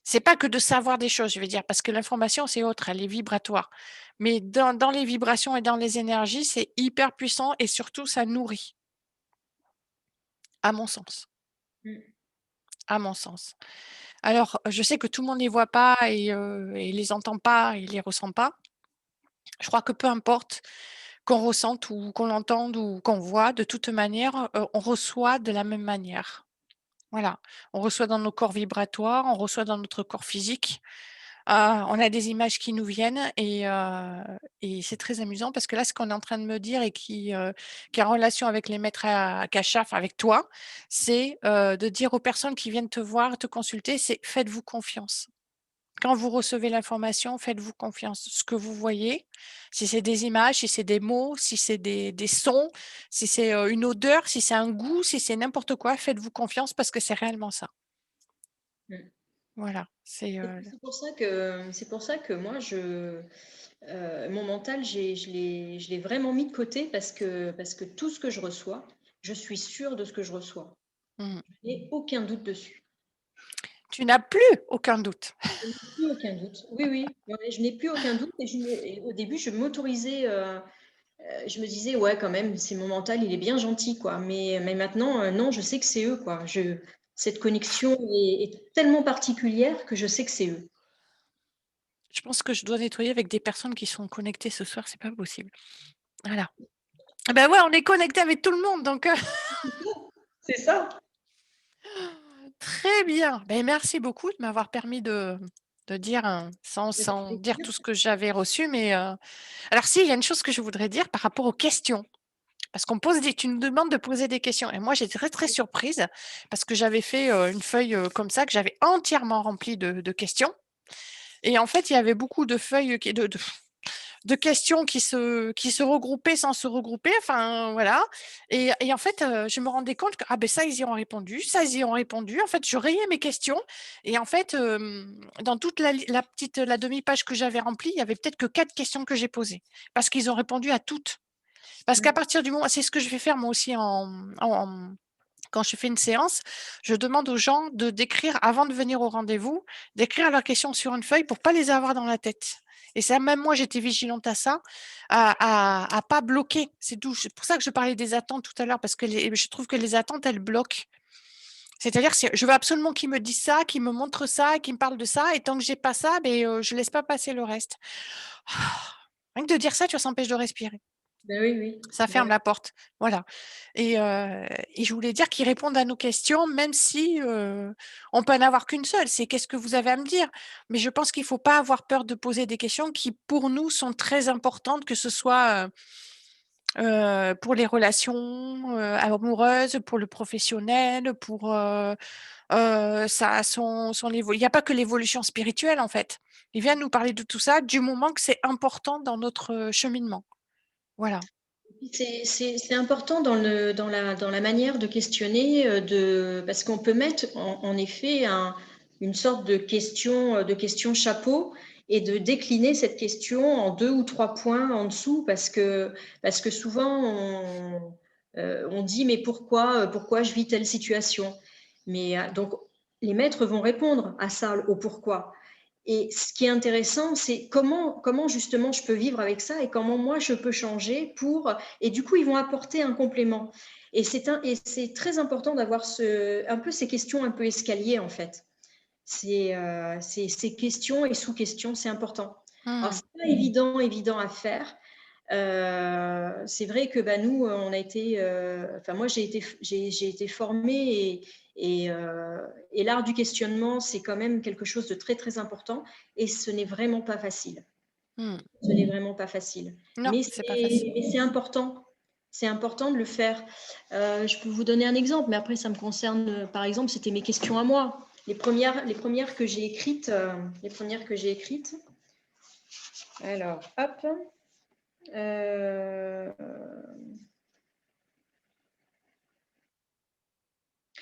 c'est pas que de savoir des choses, je veux dire, parce que l'information, c'est autre, elle est vibratoire. Mais dans les vibrations et dans les énergies, c'est hyper puissant et surtout ça nourrit, à mon sens, Mmh. à mon sens. Alors, je sais que tout le monde les voit pas et les entend pas et les ressent pas. Je crois que peu importe qu'on ressente ou qu'on l'entende ou qu'on voit, de toute manière, on reçoit de la même manière. Voilà, on reçoit dans nos corps vibratoires, on reçoit dans notre corps physique. On a des images qui nous viennent et c'est très amusant parce que là, ce qu'on est en train de me dire et qui est en relation avec les maîtres akasha, enfin avec toi, c'est, de dire aux personnes qui viennent te voir, te consulter, c'est: «Faites-vous confiance». Quand vous recevez l'information, faites-vous confiance. Ce que vous voyez, si c'est des images, si c'est des mots, si c'est des sons, si c'est, une odeur, si c'est un goût, si c'est n'importe quoi, faites-vous confiance parce que c'est réellement ça. Mmh. Voilà, c'est, C'est pour ça que moi mon mental, je l'ai vraiment mis de côté parce que tout ce que je reçois, je suis sûre de ce que je reçois. mmh. Je n'ai aucun doute dessus. Tu n'as plus aucun doute. Je n'ai plus aucun doute. Oui, oui, ouais, je n'ai plus aucun doute et au début, je m'autorisais, je me disais: «Ouais, quand même, c'est mon mental, il est bien gentil, quoi». Mais maintenant, non, je sais que c'est eux, quoi. Cette connexion est tellement particulière que je sais que c'est eux. Je pense que je dois nettoyer avec des personnes qui sont connectées ce soir, c'est pas possible. Voilà. Ah bah, ouais, on est connecté avec tout le monde donc C'est ça. très bien. Beh, merci beaucoup de m'avoir permis de dire, Ça fait sans dire plaisir. tout ce que j'avais reçu mais alors si, il y a une chose que je voudrais dire par rapport aux questions. Parce qu'on pose des tu nous demandes de poser des questions et moi j'étais très, très surprise parce que j'avais fait, une feuille, comme ça que j'avais entièrement remplie de questions et en fait, il y avait beaucoup de feuilles qui de questions qui se regroupaient sans se regrouper, enfin voilà et en fait, je me rendais compte que, ah ben ça, ils y ont répondu, ça, ils y ont répondu. En fait, je rayais mes questions et en fait, dans toute la demi-page que j'avais remplie, il y avait peut-être que 4 questions que j'ai posées parce qu'ils ont répondu à toutes. Parce qu'à Mmh. partir du moment c'est ce que je vais faire moi aussi quand je fais une séance, je demande aux gens de d'écrire avant de venir au rendez-vous, d'écrire leurs questions sur une feuille pour pas les avoir dans la tête. Et ça, même moi, j'étais vigilante à ça, à pas bloquer. C'est tout. C'est pour ça que je parlais des attentes tout à l'heure, parce que je trouve que les attentes, elles bloquent. C'est-à-dire, je veux absolument qu'ils me disent ça, qu'ils me montrent ça, qu'ils me parlent de ça, et tant que j'ai pas ça, ben, je laisse pas passer le reste. Rien que de dire ça, tu vois, ça empêche de respirer. Bah, oui, oui. Ça Bah, ferme la porte, voilà et je voulais dire qu'ils répondent à nos questions même si, on peut en avoir qu'une seule, c'est: «Qu'est-ce que vous avez à me dire?» mais je pense qu'il faut pas avoir peur de poser des questions qui, pour nous, sont très importantes, que ce soit, pour les relations, amoureuses, pour le professionnel, pour, ça son il y a pas que l'évolution spirituelle, en fait. Il vient nous parler de tout ça, du moment que c'est important dans notre, cheminement. Voilà. c'est important dans la manière de questionner, parce qu'on peut mettre en effet une sorte de question chapeau et de décliner cette question en 2 ou 3 points en dessous parce que souvent on dit: «Mais pourquoi je vis telle situation?» mais donc les maîtres vont répondre à ça, au pourquoi. Et ce qui est intéressant, c'est comment justement je peux vivre avec ça et comment moi je peux changer pour. Et du coup, ils vont apporter un complément. Et c'est très important d'avoir un peu ces questions un peu escalier en fait. Ces questions et sous-questions, c'est important. Alors, Mmh. c'est pas évident à faire. C'est vrai que bah, nous, on a été, enfin moi j'ai été formée et l'art du questionnement, c'est quand même quelque chose de très très important et ce n'est vraiment pas facile. Mmh. Ce n'est vraiment pas facile. Non, Mais c'est pas facile. c'est important. C'est important de le faire. Je peux vous donner un exemple, mais après, ça me concerne, par exemple, c'était mes questions à moi. Les premières que j'ai écrites, alors, hop.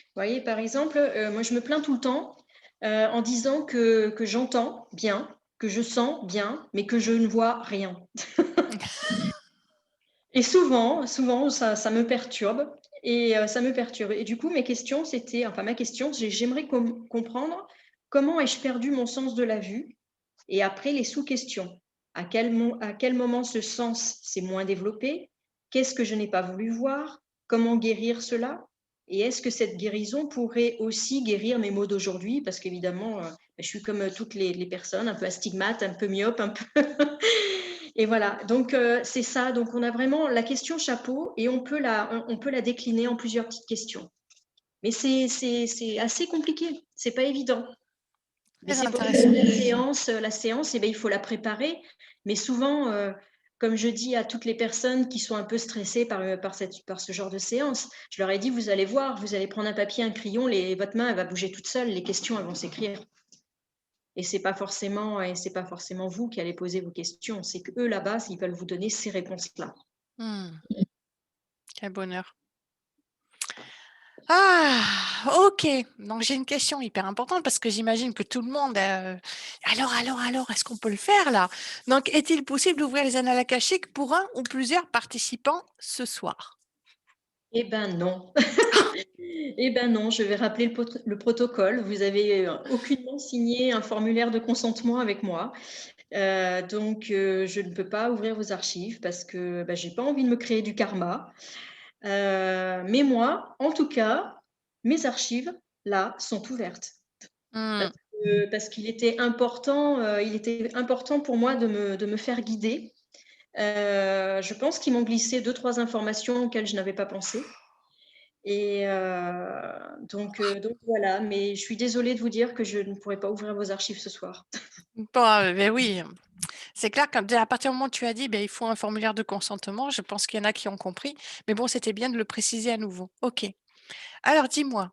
Vous voyez, par exemple, moi, je me plains tout le temps en disant que j'entends bien, que je sens bien, mais que je ne vois rien. Et souvent, ça me perturbe. Et ça me perturbe. Et du coup, ma question, j'aimerais comprendre comment ai-je perdu mon sens de la vue. Et après, les sous-questions. À quel moment ce sens s'est moins développé? Qu'est-ce que je n'ai pas voulu voir? Comment guérir cela? Et est-ce que cette guérison pourrait aussi guérir mes maux d'aujourd'hui? Parce qu'évidemment, je suis comme toutes les personnes, un peu astigmate, un peu myope, un peu. Et voilà, donc c'est ça. Donc on a vraiment la question chapeau et on peut la décliner en plusieurs petites questions. Mais c'est assez compliqué, c'est pas évident. Mais Très c'est pour ça intéressant. que la séance, eh ben, il faut la préparer. Mais souvent, comme je dis à toutes les personnes qui sont un peu stressées par ce genre de séance, je leur ai dit, vous allez voir, vous allez prendre un papier, un crayon, votre main, elle va bouger toute seule, les questions, elles vont s'écrire. Et c'est pas forcément vous qui allez poser vos questions, c'est que eux là-bas, ils veulent vous donner ces réponses-là. Quel bonheur. Ah, ok. Donc j'ai une question hyper importante parce que j'imagine que tout le monde. Alors, est-ce qu'on peut le faire là? Donc, est-il possible d'ouvrir les annales akashiques pour un ou plusieurs participants ce soir? Eh ben non. Eh ben non, je vais rappeler le protocole. Vous avez aucunement signé un formulaire de consentement avec moi. Donc, je ne peux pas ouvrir vos archives parce que je n'ai pas envie de me créer du karma. Mais moi, en tout cas, mes archives, là, sont ouvertes. Hmm, Parce qu'il était important pour moi de me faire guider. Je pense qu'ils m'ont glissé 2-3 informations auxquelles je n'avais pas pensé. Et donc voilà, mais je suis désolée de vous dire que je ne pourrai pas ouvrir vos archives ce soir. Bon, ben oui, c'est clair qu'à partir du moment où tu as dit ben, il faut un formulaire de consentement, je pense qu'il y en a qui ont compris. Mais bon, c'était bien de le préciser à nouveau. Ok. Alors dis-moi,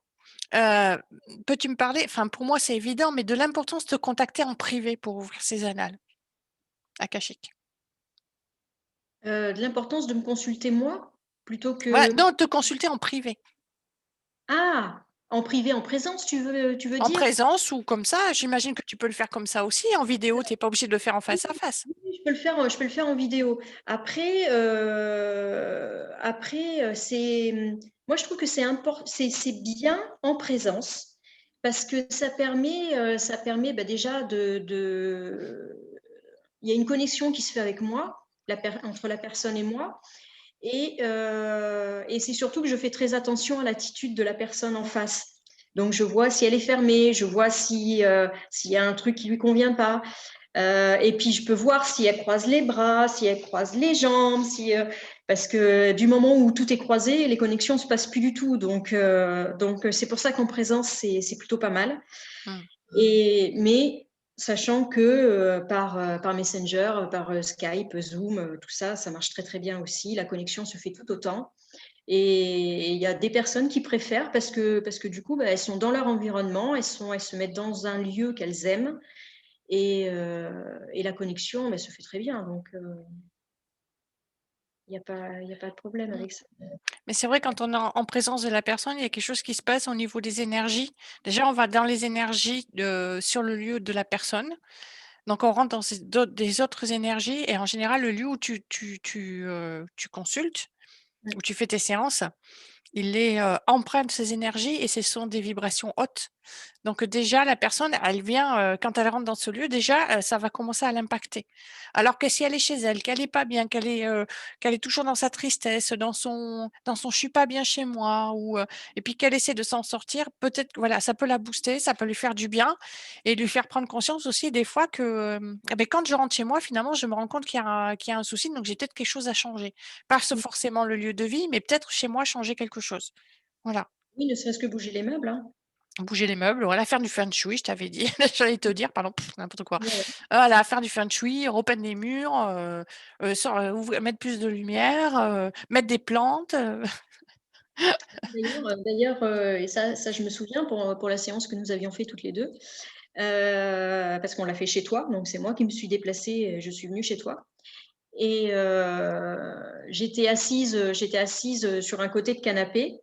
euh, peux-tu me parler, enfin pour moi c'est évident, mais de l'importance de te contacter en privé pour ouvrir ces annales akashiques. De l'importance de me consulter moi plutôt Voilà, que… non, te consulter en privé. Ah, en privé, en présence, tu veux En dire? présence ou comme ça, j'imagine que tu peux le faire comme ça aussi. En vidéo, tu n'es pas obligé de le faire en face à face. Oui, je peux le faire en vidéo. Après, moi je trouve que c'est bien en présence parce que ça permet déjà il y a une connexion qui se fait avec moi, entre la personne et moi, et c'est surtout que je fais très attention à l'attitude de la personne en face. Donc je vois si elle est fermée, je vois s'il y a un truc qui lui convient pas. Et puis, je peux voir si elle croise les bras, si elle croise les jambes, parce que du moment où tout est croisé, les connexions ne se passent plus du tout. Donc c'est pour ça qu'en présence, c'est plutôt pas mal. Hmm. Mais sachant que par Messenger, par Skype, Zoom, tout ça, ça marche très très bien aussi. La connexion se fait tout autant. Et il y a des personnes qui préfèrent parce que du coup, elles sont dans leur environnement, elles se mettent dans un lieu qu'elles aiment. Et la connexion, se fait très bien. Donc, il y a pas de problème Mm. avec ça. Mais c'est vrai, quand on est en présence de la personne, il y a quelque chose qui se passe au niveau des énergies. Déjà, on va dans les énergies sur le lieu de la personne. Donc, on rentre dans des autres énergies. Et en général, le lieu où tu consultes, Ouais. où tu fais tes séances, il est empreint de ces énergies et ce sont des vibrations hautes. Donc déjà, la personne, elle vient, quand elle rentre dans ce lieu, déjà, ça va commencer à l'impacter. Alors que si elle est chez elle, qu'elle est pas bien, qu'elle est toujours dans sa tristesse, dans son «je suis pas bien chez moi» et puis qu'elle essaie de s'en sortir, peut-être que voilà, ça peut la booster, ça peut lui faire du bien et lui faire prendre conscience aussi des fois que, quand je rentre chez moi, finalement, je me rends compte qu'il y a un souci, donc j'ai peut-être quelque chose à changer. Pas forcément le lieu de vie, mais peut-être chez moi changer quelque chose. Voilà. Oui, ne serait-ce que bouger les meubles, hein. Bouger les meubles, voilà, faire du feng shui, je t'avais dit, j'allais te dire, pardon, n'importe quoi. Ouais, ouais. Voilà, faire du feng shui, repeindre les murs, mettre plus de lumière, mettre des plantes, Et ça, je me souviens pour la séance que nous avions fait toutes les 2, parce qu'on l'a fait chez toi, donc c'est moi qui me suis déplacée, je suis venue chez toi et j'étais assise, sur un côté de canapé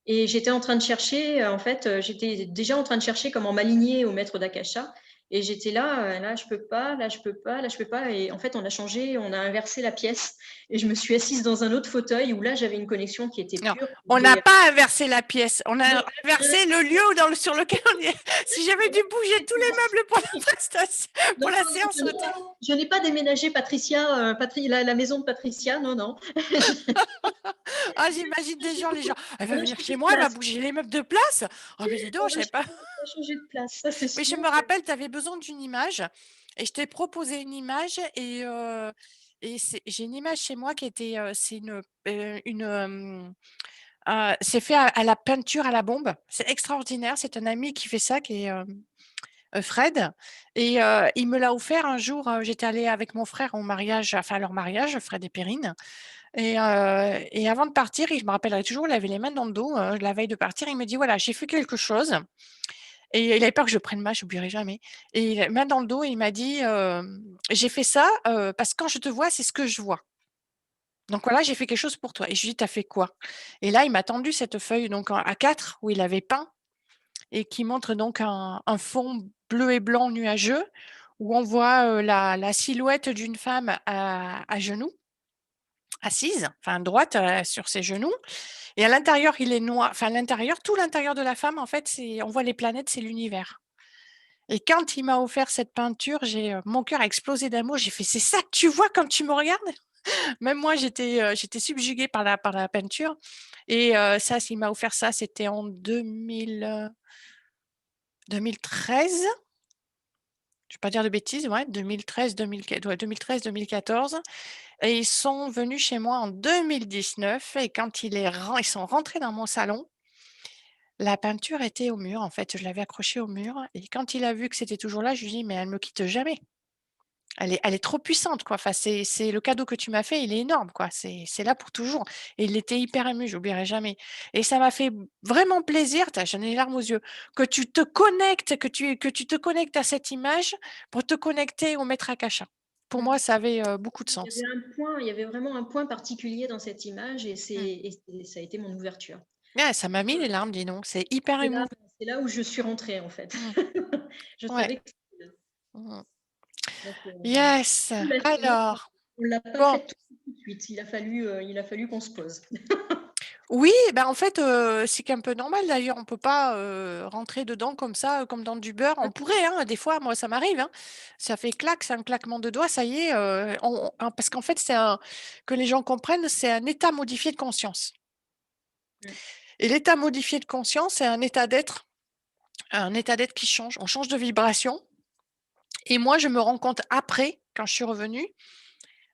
et j'étais en train de chercher, en fait, j'étais déjà en train de chercher comment m'aligner au maître d'Akasha et j'étais là, là je peux pas, là je peux pas, là je peux pas et en fait, on a changé, on a inversé la pièce et je me suis assise dans un autre fauteuil où là, j'avais une connexion qui était non, pure. on n'a pas inversé la pièce, on Non, a inversé le lieu sur lequel on est. Si j'avais dû bouger tous les meubles pour la prestation, non, pour la non, séance, je n'ai pas déménagé Patricia, la maison de Patricia, non, non. ah, j'imagine des gens, les gens, elle va On a venir changé chez de moi, elle va place. bouger les meubles de place. Oh, mais dis donc, je savais pas. On a changé de place, ça c'est Mais je sûr. me rappelle, tu avais besoin d'une image et je t'ai proposé une image et j'ai une image chez moi qui était, c'est c'est fait à la peinture à la bombe. C'est extraordinaire, c'est un ami qui fait ça, qui est, Fred et il me l'a offert un jour, j'étais allée avec mon frère au mariage, enfin à leur mariage, Fred et Perrine et avant de partir, je me rappellerai toujours, il avait les mains dans le dos, la veille de partir, il me dit: «Voilà, j'ai fait quelque chose». Et il avait peur que je prenne mal, j'oublierai jamais et main dans le dos et il m'a dit, «J'ai fait ça, parce que quand je te vois, c'est ce que je vois. Donc voilà, j'ai fait quelque chose pour toi» et je lui dis: «Tu as fait quoi?» Et là, il m'a tendu cette feuille donc en A4 où il avait peint et qui montre donc un fond bleu et blanc nuageux où on voit, la silhouette d'une femme à genoux, assise, enfin droite, sur ses genoux et à l'intérieur, il est noir enfin l'intérieur, tout l'intérieur de la femme en fait, c'est on voit les planètes, c'est l'univers. Et quand il m'a offert cette peinture, mon cœur a explosé d'amour. J'ai fait: «C'est ça que tu vois quand tu me regardes?» Même moi, j'étais subjuguée par la peinture et ça, s'il m'a offert ça, c'était en 2013. Je vais pas dire de bêtises, ouais, 2013-2004 ouais, 2013-2014 et ils sont venus chez moi en 2019 et quand ils sont rentrés dans mon salon, la peinture était au mur, en fait, je l'avais accrochée au mur et quand il a vu que c'était toujours là, je lui ai dit: «Mais elle me quitte jamais». Elle est trop puissante, quoi. Enfin, c'est le cadeau que tu m'as fait, il est énorme, quoi. C'est là pour toujours et il était hyper ému, j'oublierai jamais et ça m'a fait vraiment plaisir, j'en ai les larmes aux yeux, que tu te connectes à cette image pour te connecter au maître Akasha. Pour moi, ça avait, beaucoup de sens. Il y avait vraiment un point particulier dans cette image Mmh. ça a été mon ouverture. Ouais, ça m'a mis les larmes, dis donc, c'est hyper C'est là émouvant. c'est là où je suis rentrée, en fait. Mmh. Je Ouais. savais que c'était là. Mmh. Donc, Yes, la séance, alors, on l'a pas bon. faite tout de suite. Il a fallu qu'on se pose. Oui, ben, en fait, c'est un peu normal d'ailleurs, on peut pas, rentrer dedans comme ça, comme dans du beurre. On pourrait, hein, des fois, moi ça m'arrive, hein. Ça fait clac, c'est un claquement de doigts, ça y est, parce qu'en fait, que les gens comprennent, c'est un état modifié de conscience Mmh. et l'état modifié de conscience, c'est un état d'être qui change. On change de vibration et moi, je me rends compte après, quand je suis revenue,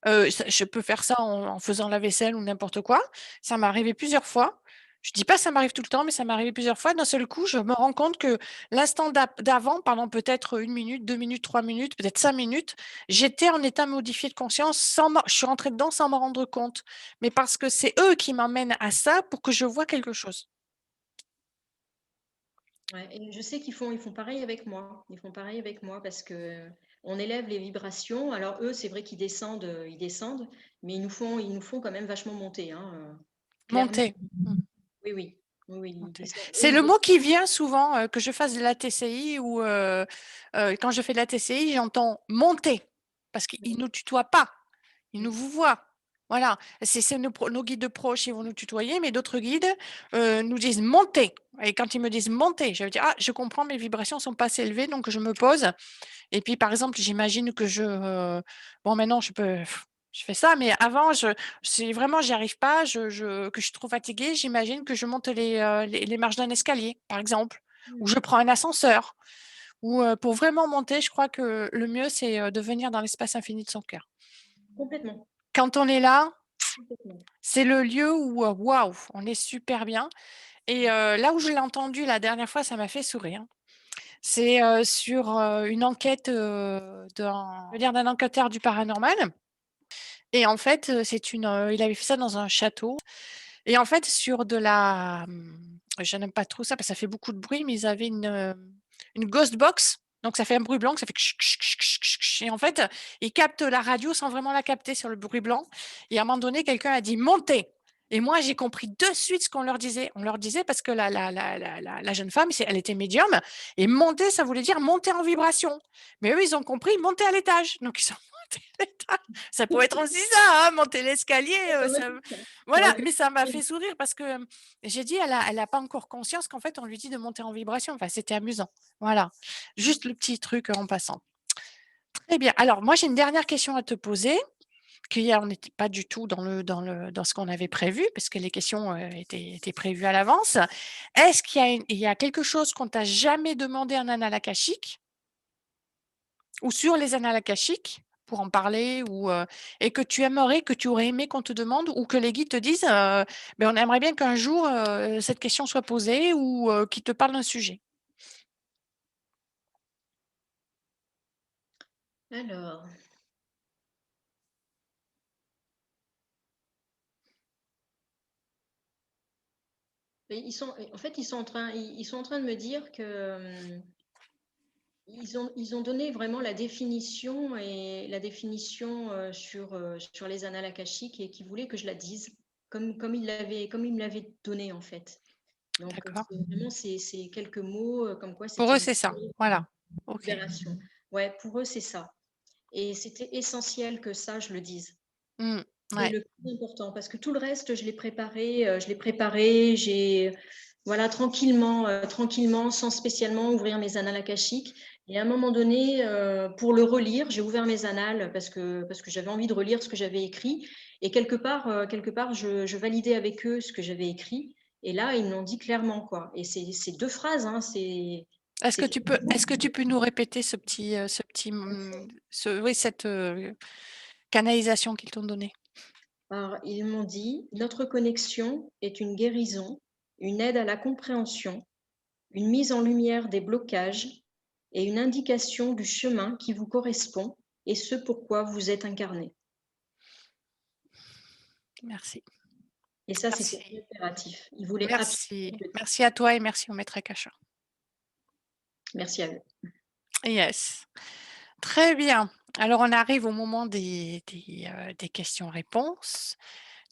ça je peux faire ça en faisant la vaisselle ou n'importe quoi. Ça m'est arrivé plusieurs fois. Je dis pas ça m'arrive tout le temps, mais ça m'est arrivé plusieurs fois. D'un seul coup, je me rends compte que l'instant d'avant, pendant peut-être 1 minute, 2 minutes, 3 minutes, peut-être 5 minutes, j'étais en état modifié de conscience je suis rentrée dedans sans m'en rendre compte. Mais parce que c'est eux qui m'emmènent à ça pour que je vois quelque chose. Ouais et je sais ils font pareil avec moi. Ils font pareil avec moi parce que on élève les vibrations. Alors eux, c'est vrai ils descendent, mais ils nous font quand même vachement monter, hein, clairement. Monter. Mmh. Oui, oui. Oui, oui, ils Monter. descendent. Eux, C'est ils le mot descendent. qui vient souvent, que je fasse de la TCI ou, quand je fais de la TCI, j'entends «monter» parce qu'ils nous tutoient pas, ils nous Mmh. vous voient. Voilà, c'est nos guides proches, ils vont nous tutoyer, mais d'autres guides, nous disent: «Montez» et quand ils me disent: «Montez», je vais dire: «Ah, je comprends, mes vibrations sont pas assez élevées», donc je me pose et puis, par exemple, j'imagine que bon, maintenant, je fais ça, mais avant, si vraiment j'y arrive pas, que je suis trop fatiguée, j'imagine que je monte les marches d'un escalier, par exemple, ou Mmh. je prends un ascenseur, ou pour vraiment monter, je crois que le mieux, c'est, de venir dans l'espace infini de son cœur. Complètement, Quand on est là, complètement. c'est le lieu où, waouh, on est super bien Et là où je l'ai entendu la dernière fois, ça m'a fait sourire. C'est, sur, une enquête, d'un enquêteur du paranormal et en fait, il avait fait ça dans un château et en fait sur je n'aime pas trop ça parce que ça fait beaucoup de bruit, mais ils avaient une ghost box, donc ça fait un bruit blanc, ça fait ksh, ksh, ksh, ksh, ksh, ksh et en fait, ils captent la radio sans vraiment la capter sur le bruit blanc et à un moment donné, quelqu'un a dit: «Montez» et moi, j'ai compris de suite ce qu'on leur disait. On leur disait parce que la jeune femme, elle était médium et monter, ça voulait dire monter en vibration. Mais eux, ils ont compris monter à l'étage, donc ils sont montés à l'étage. Ça pourrait être aussi ça, hein, monter l'escalier, Ça aurait ça pu ça voilà, aurait pu mais ça m'a fait sourire parce que, j'ai dit: «Elle a pas encore conscience qu'en fait, on lui dit de monter en vibration». Enfin, c'était amusant. Voilà, juste le petit truc, en passant. Très bien. Alors moi, j'ai une dernière question à te poser, on n'était pas du tout dans ce qu'on avait prévu, parce que les questions, étaient prévues à l'avance. Est-ce qu'il y a quelque chose qu'on t'a jamais demandé en annales akashiques ou sur les annales akashiques pour en parler et que tu aurais aimé qu'on te demande ou que les guides te disent, «Beh, on aimerait bien qu'un jour, cette question soit posée» ou qu'ils te parlent d'un sujet? alors, mais en fait, ils sont en train de me dire que, ils ont donné vraiment la définition, sur les annales akashiques et qu'ils voulaient que je la dise comme ils me l'avaient donnée, en fait. Donc, D'accord. c'est quelques mots, comme quoi Pour c'était eux, une c'est ça. Voilà. OK. libération. Ouais, pour eux, c'est ça et c'était essentiel que ça, je le dise. Mmh. C'est Ouais. le plus important parce que tout le reste, j'ai voilà, tranquillement, sans spécialement ouvrir mes annales akashiques et à un moment donné, pour le relire, j'ai ouvert mes annales parce que j'avais envie de relire ce que j'avais écrit et quelque part, je validais avec eux ce que j'avais écrit et là, ils me l'ont dit clairement, quoi et c'est 2 phrases, hein, c'est Est-ce que tu peux nous répéter cette, canalisation qu'ils t'ont donnée? alors, ils m'ont dit: «Notre connexion est une guérison, une aide à la compréhension, une mise en lumière des blocages et une indication du chemin qui vous correspond et ce pourquoi vous êtes incarné». Merci. Et ça, c'était Merci. impératif. Ils voulaient Merci. absolument que Merci à toi et merci au maître Akasha. merci à eux. Yes. Très bien. Alors on arrive au moment des questions-réponses.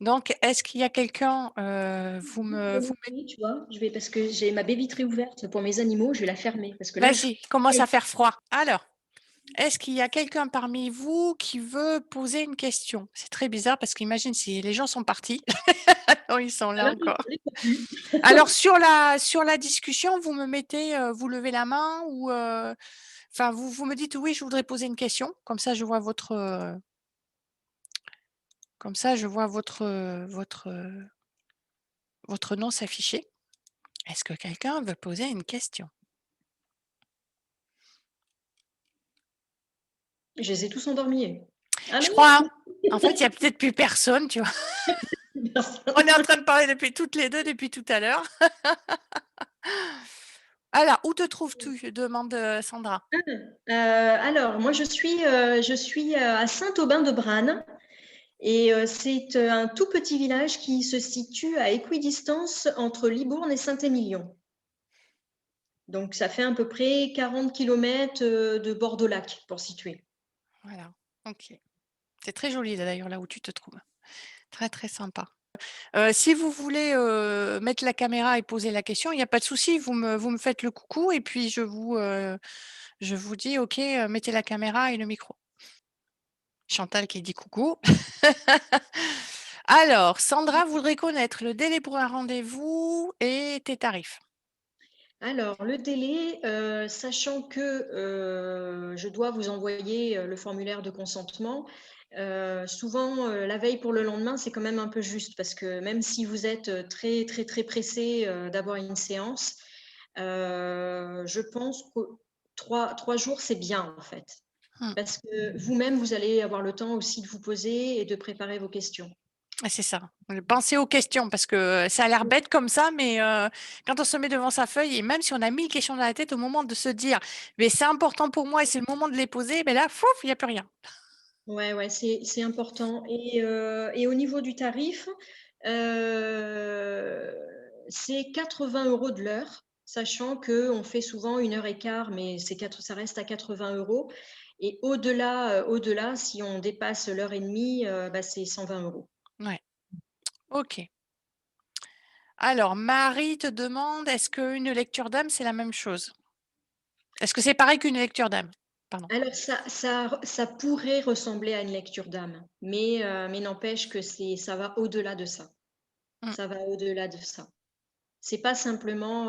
Donc est-ce qu'il y a quelqu'un, vous me Oui, tu vois? Je vais parce que j'ai ma baie vitrée ouverte pour mes animaux, je vais la fermer parce que là, je vas-y, il commence à faire froid. Alors, est-ce qu'il y a quelqu'un parmi vous qui veut poser une question? C'est très bizarre parce qu'imagine si les gens sont partis. Non, ils sont là là, encore. je les vois plus. Alors sur la discussion, vous me mettez, vous levez la main ou, enfin vous me dites: «Oui, je voudrais poser une question», comme ça je vois votre nom s'afficher. Est-ce que quelqu'un veut poser une question? Je les ai tous endormis. Je Allô? crois, hein. En fait, il y a peut-être plus personne, tu vois? On est en Personne. train de parler depuis toutes les 2 depuis tout à l'heure. Alors, où te trouves-tu? Demande, Sandra. Alors moi je suis, à Saint-Aubin-de-Branes et c'est, un tout petit village qui se situe à équidistance entre Libourne et Saint-Émilion. Donc ça fait à peu près 40 kilomètres, de Bordeaux-Lac pour situer. Voilà, OK. C'est très joli d'ailleurs là où tu te trouves. Très, très sympa. Si vous voulez, mettre la caméra et poser la question, il n'y a pas de souci, vous me faites le coucou et puis je vous dis: «OK, mettez la caméra et le micro». Chantal qui dit: «Coucou». Alors, Sandra voudrait connaître le délai pour un rendez-vous et tes tarifs. Alors le délai, sachant que, je dois vous envoyer, le formulaire de consentement, souvent, la veille pour le lendemain, c'est quand même un peu juste parce que même si vous êtes, très, très, très pressé, d'avoir une séance, je pense que 3 jours, c'est bien, en fait. Mmh. Parce que vous-même, vous allez avoir le temps aussi de vous poser et de préparer vos questions. C'est ça. Pensez aux questions parce que ça a l'air bête comme ça, mais quand on se met devant sa feuille et même si on a 1000 questions dans la tête, au moment de se dire, mais c'est important pour moi et c'est le moment de les poser, mais là, fouf, il n'y a plus rien. Ouais, ouais, c'est important et au niveau du tarif, c'est 80 € de l'heure, sachant qu'on fait souvent 1 heure et quart, mais ça reste à 80 € et au-delà, si on dépasse l'heure et demie, bah, c'est 120 €. Ouais, OK. Alors, Marie te demande, est-ce qu'une lecture d'âme, c'est la même chose? Est-ce que c'est pareil qu'une lecture d'âme? Pardon. Alors ça pourrait ressembler à une lecture d'âme, mais n'empêche que ça va au-delà de ça. Mmh, Ça va au-delà de ça. C'est pas simplement,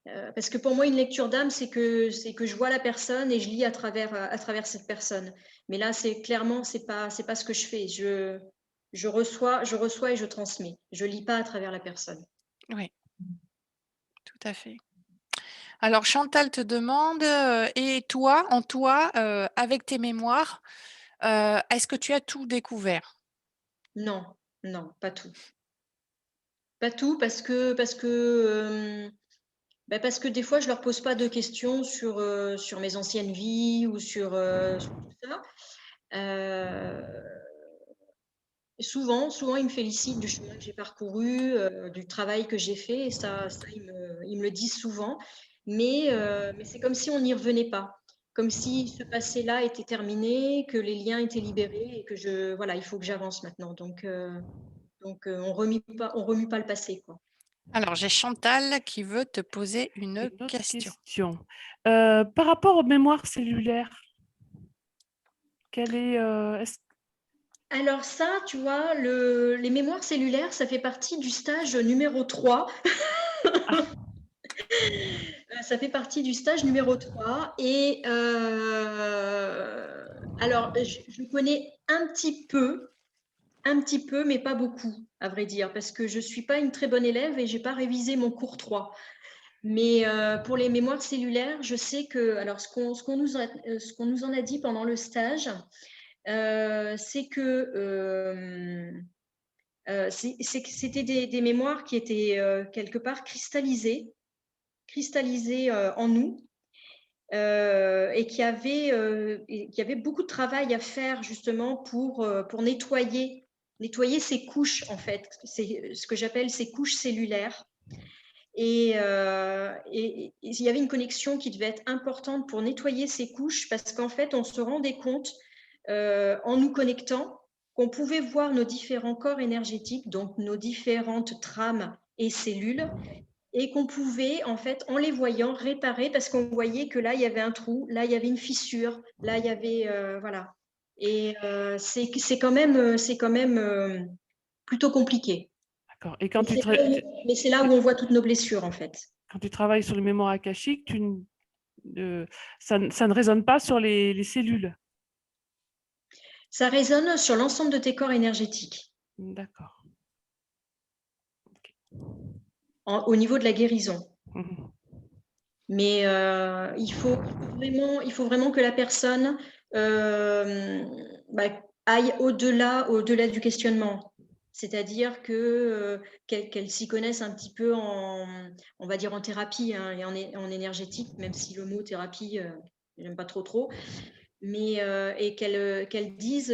parce que pour moi une lecture d'âme, c'est que je vois la personne et je lis à travers cette personne. Mais là, c'est clairement, c'est pas ce que je fais. Je reçois et je transmets. Je lis pas à travers la personne. oui, tout à fait. Alors Chantal te demande, et toi, en toi, avec tes mémoires, est-ce que tu as tout découvert? Non, non, pas tout. Pas tout parce que des fois je leur pose pas de questions sur mes anciennes vies ou sur tout ça. Heu Souvent, ils me félicitent du chemin que j'ai parcouru, du travail que j'ai fait et ça ils me le disent souvent, mais c'est comme si on n'y revenait pas. Comme si ce passé-là était terminé, que les liens étaient libérés et que voilà, il faut que j'avance maintenant. Donc on remue pas le passé, quoi. Alors j'ai Chantal qui veut te poser une Une autre question. question. Par rapport aux mémoires cellulaires, quelle est, est-ce Alors ça, tu vois, les mémoires cellulaires, ça fait partie du stage numéro 3. Ça fait partie du stage numéro 3 et alors je connais un petit peu, mais pas beaucoup, à vrai dire, parce que je ne suis pas une très bonne élève et j'ai pas révisé mon cours 3. Mais pour les mémoires cellulaires, je sais que, alors ce qu'on nous en a dit pendant le stage, c'est que que c'était des mémoires qui étaient quelque part cristallisées en nous et qui avait beaucoup de travail à faire justement pour nettoyer ces couches, en fait. C'est ce que j'appelle ces couches cellulaires. Et il y avait une connexion qui devait être importante pour nettoyer ces couches parce qu'en fait, on se rendait compte en nous connectant qu'on pouvait voir nos différents corps énergétiques, donc nos différentes trames et cellules, et qu'on pouvait, en fait, en les voyant, réparer parce qu'on voyait que là, il y avait un trou, là, il y avait une fissure, là, il y avait… voilà. Et c'est quand même plutôt compliqué. d'accord. Et Mais c'est là où on voit toutes nos blessures, en fait. quand tu travailles sur les mémoires akashiques, ça ne résonne pas sur les cellules? Ça résonne sur l'ensemble de tes corps énergétiques, D'accord. au niveau de la guérison. Mhm. Mais il faut vraiment que la personne bah, aille au-delà du questionnement. C'est-à-dire qu'elle s'y connaisse un petit peu on va dire en thérapie, hein, et en énergétique, même si le mot thérapie, j'aime pas trop. Mais et qu'elle dise,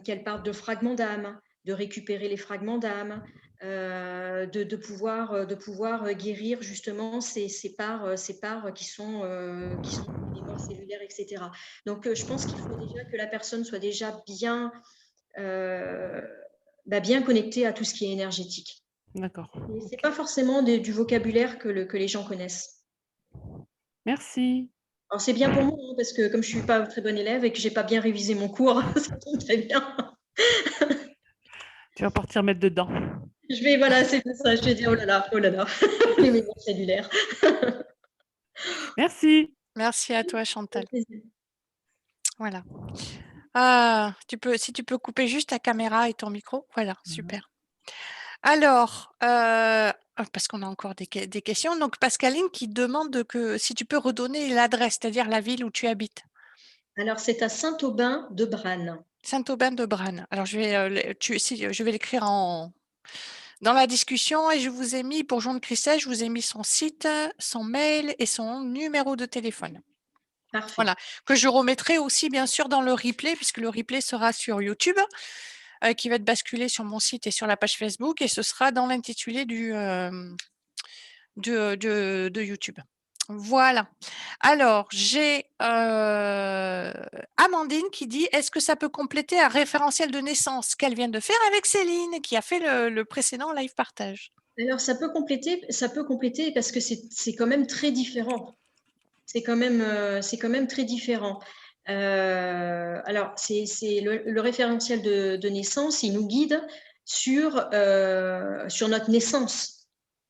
qu'elle parle de fragments d'âme, de récupérer les fragments d'âme, de pouvoir guérir justement ces parts qui sont des mémoires cellulaires, etc. Donc, je pense qu'il faut déjà que la personne soit déjà euh, bien connectée à tout ce qui est énergétique. D'accord. Et c'est pas forcément du vocabulaire que les gens connaissent. Merci. Alors c'est bien pour moi, hein, parce que comme je suis pas très bonne élève et que j'ai pas bien révisé mon cours, ça tombe très bien. Tu vas partir mettre dedans. Voilà, c'est ça, je vais dire, oh là là, les mémoires cellulaires. Merci. Merci à toi Chantal. Avec plaisir. Voilà. Si tu peux couper juste ta caméra et ton micro. Voilà, super. Alors, parce qu'on a encore des questions. Donc Pascaline qui demande que si tu peux redonner l'adresse, c'est-à-dire la ville où tu habites. Alors c'est à Saint-Aubin de Branne. Saint-Aubin-de-Branes. Alors, je vais l'écrire dans la discussion et je vous ai mis, pour joindre Christelle, je vous ai mis son site, son mail et son numéro de téléphone. Parfait. Voilà, que je remettrai aussi bien sûr dans le replay, puisque le replay sera sur YouTube, qui va être basculé sur mon site et sur la page Facebook, et ce sera dans l'intitulé de YouTube. Voilà. Alors, j'ai Amandine qui dit: est-ce que ça peut compléter un référentiel de naissance qu'elle vient de faire avec Céline, qui a fait le précédent live partage? Alors, ça peut compléter parce que c'est quand même très différent. C'est quand même très différent. Alors, c'est le référentiel de naissance, il nous guide sur notre naissance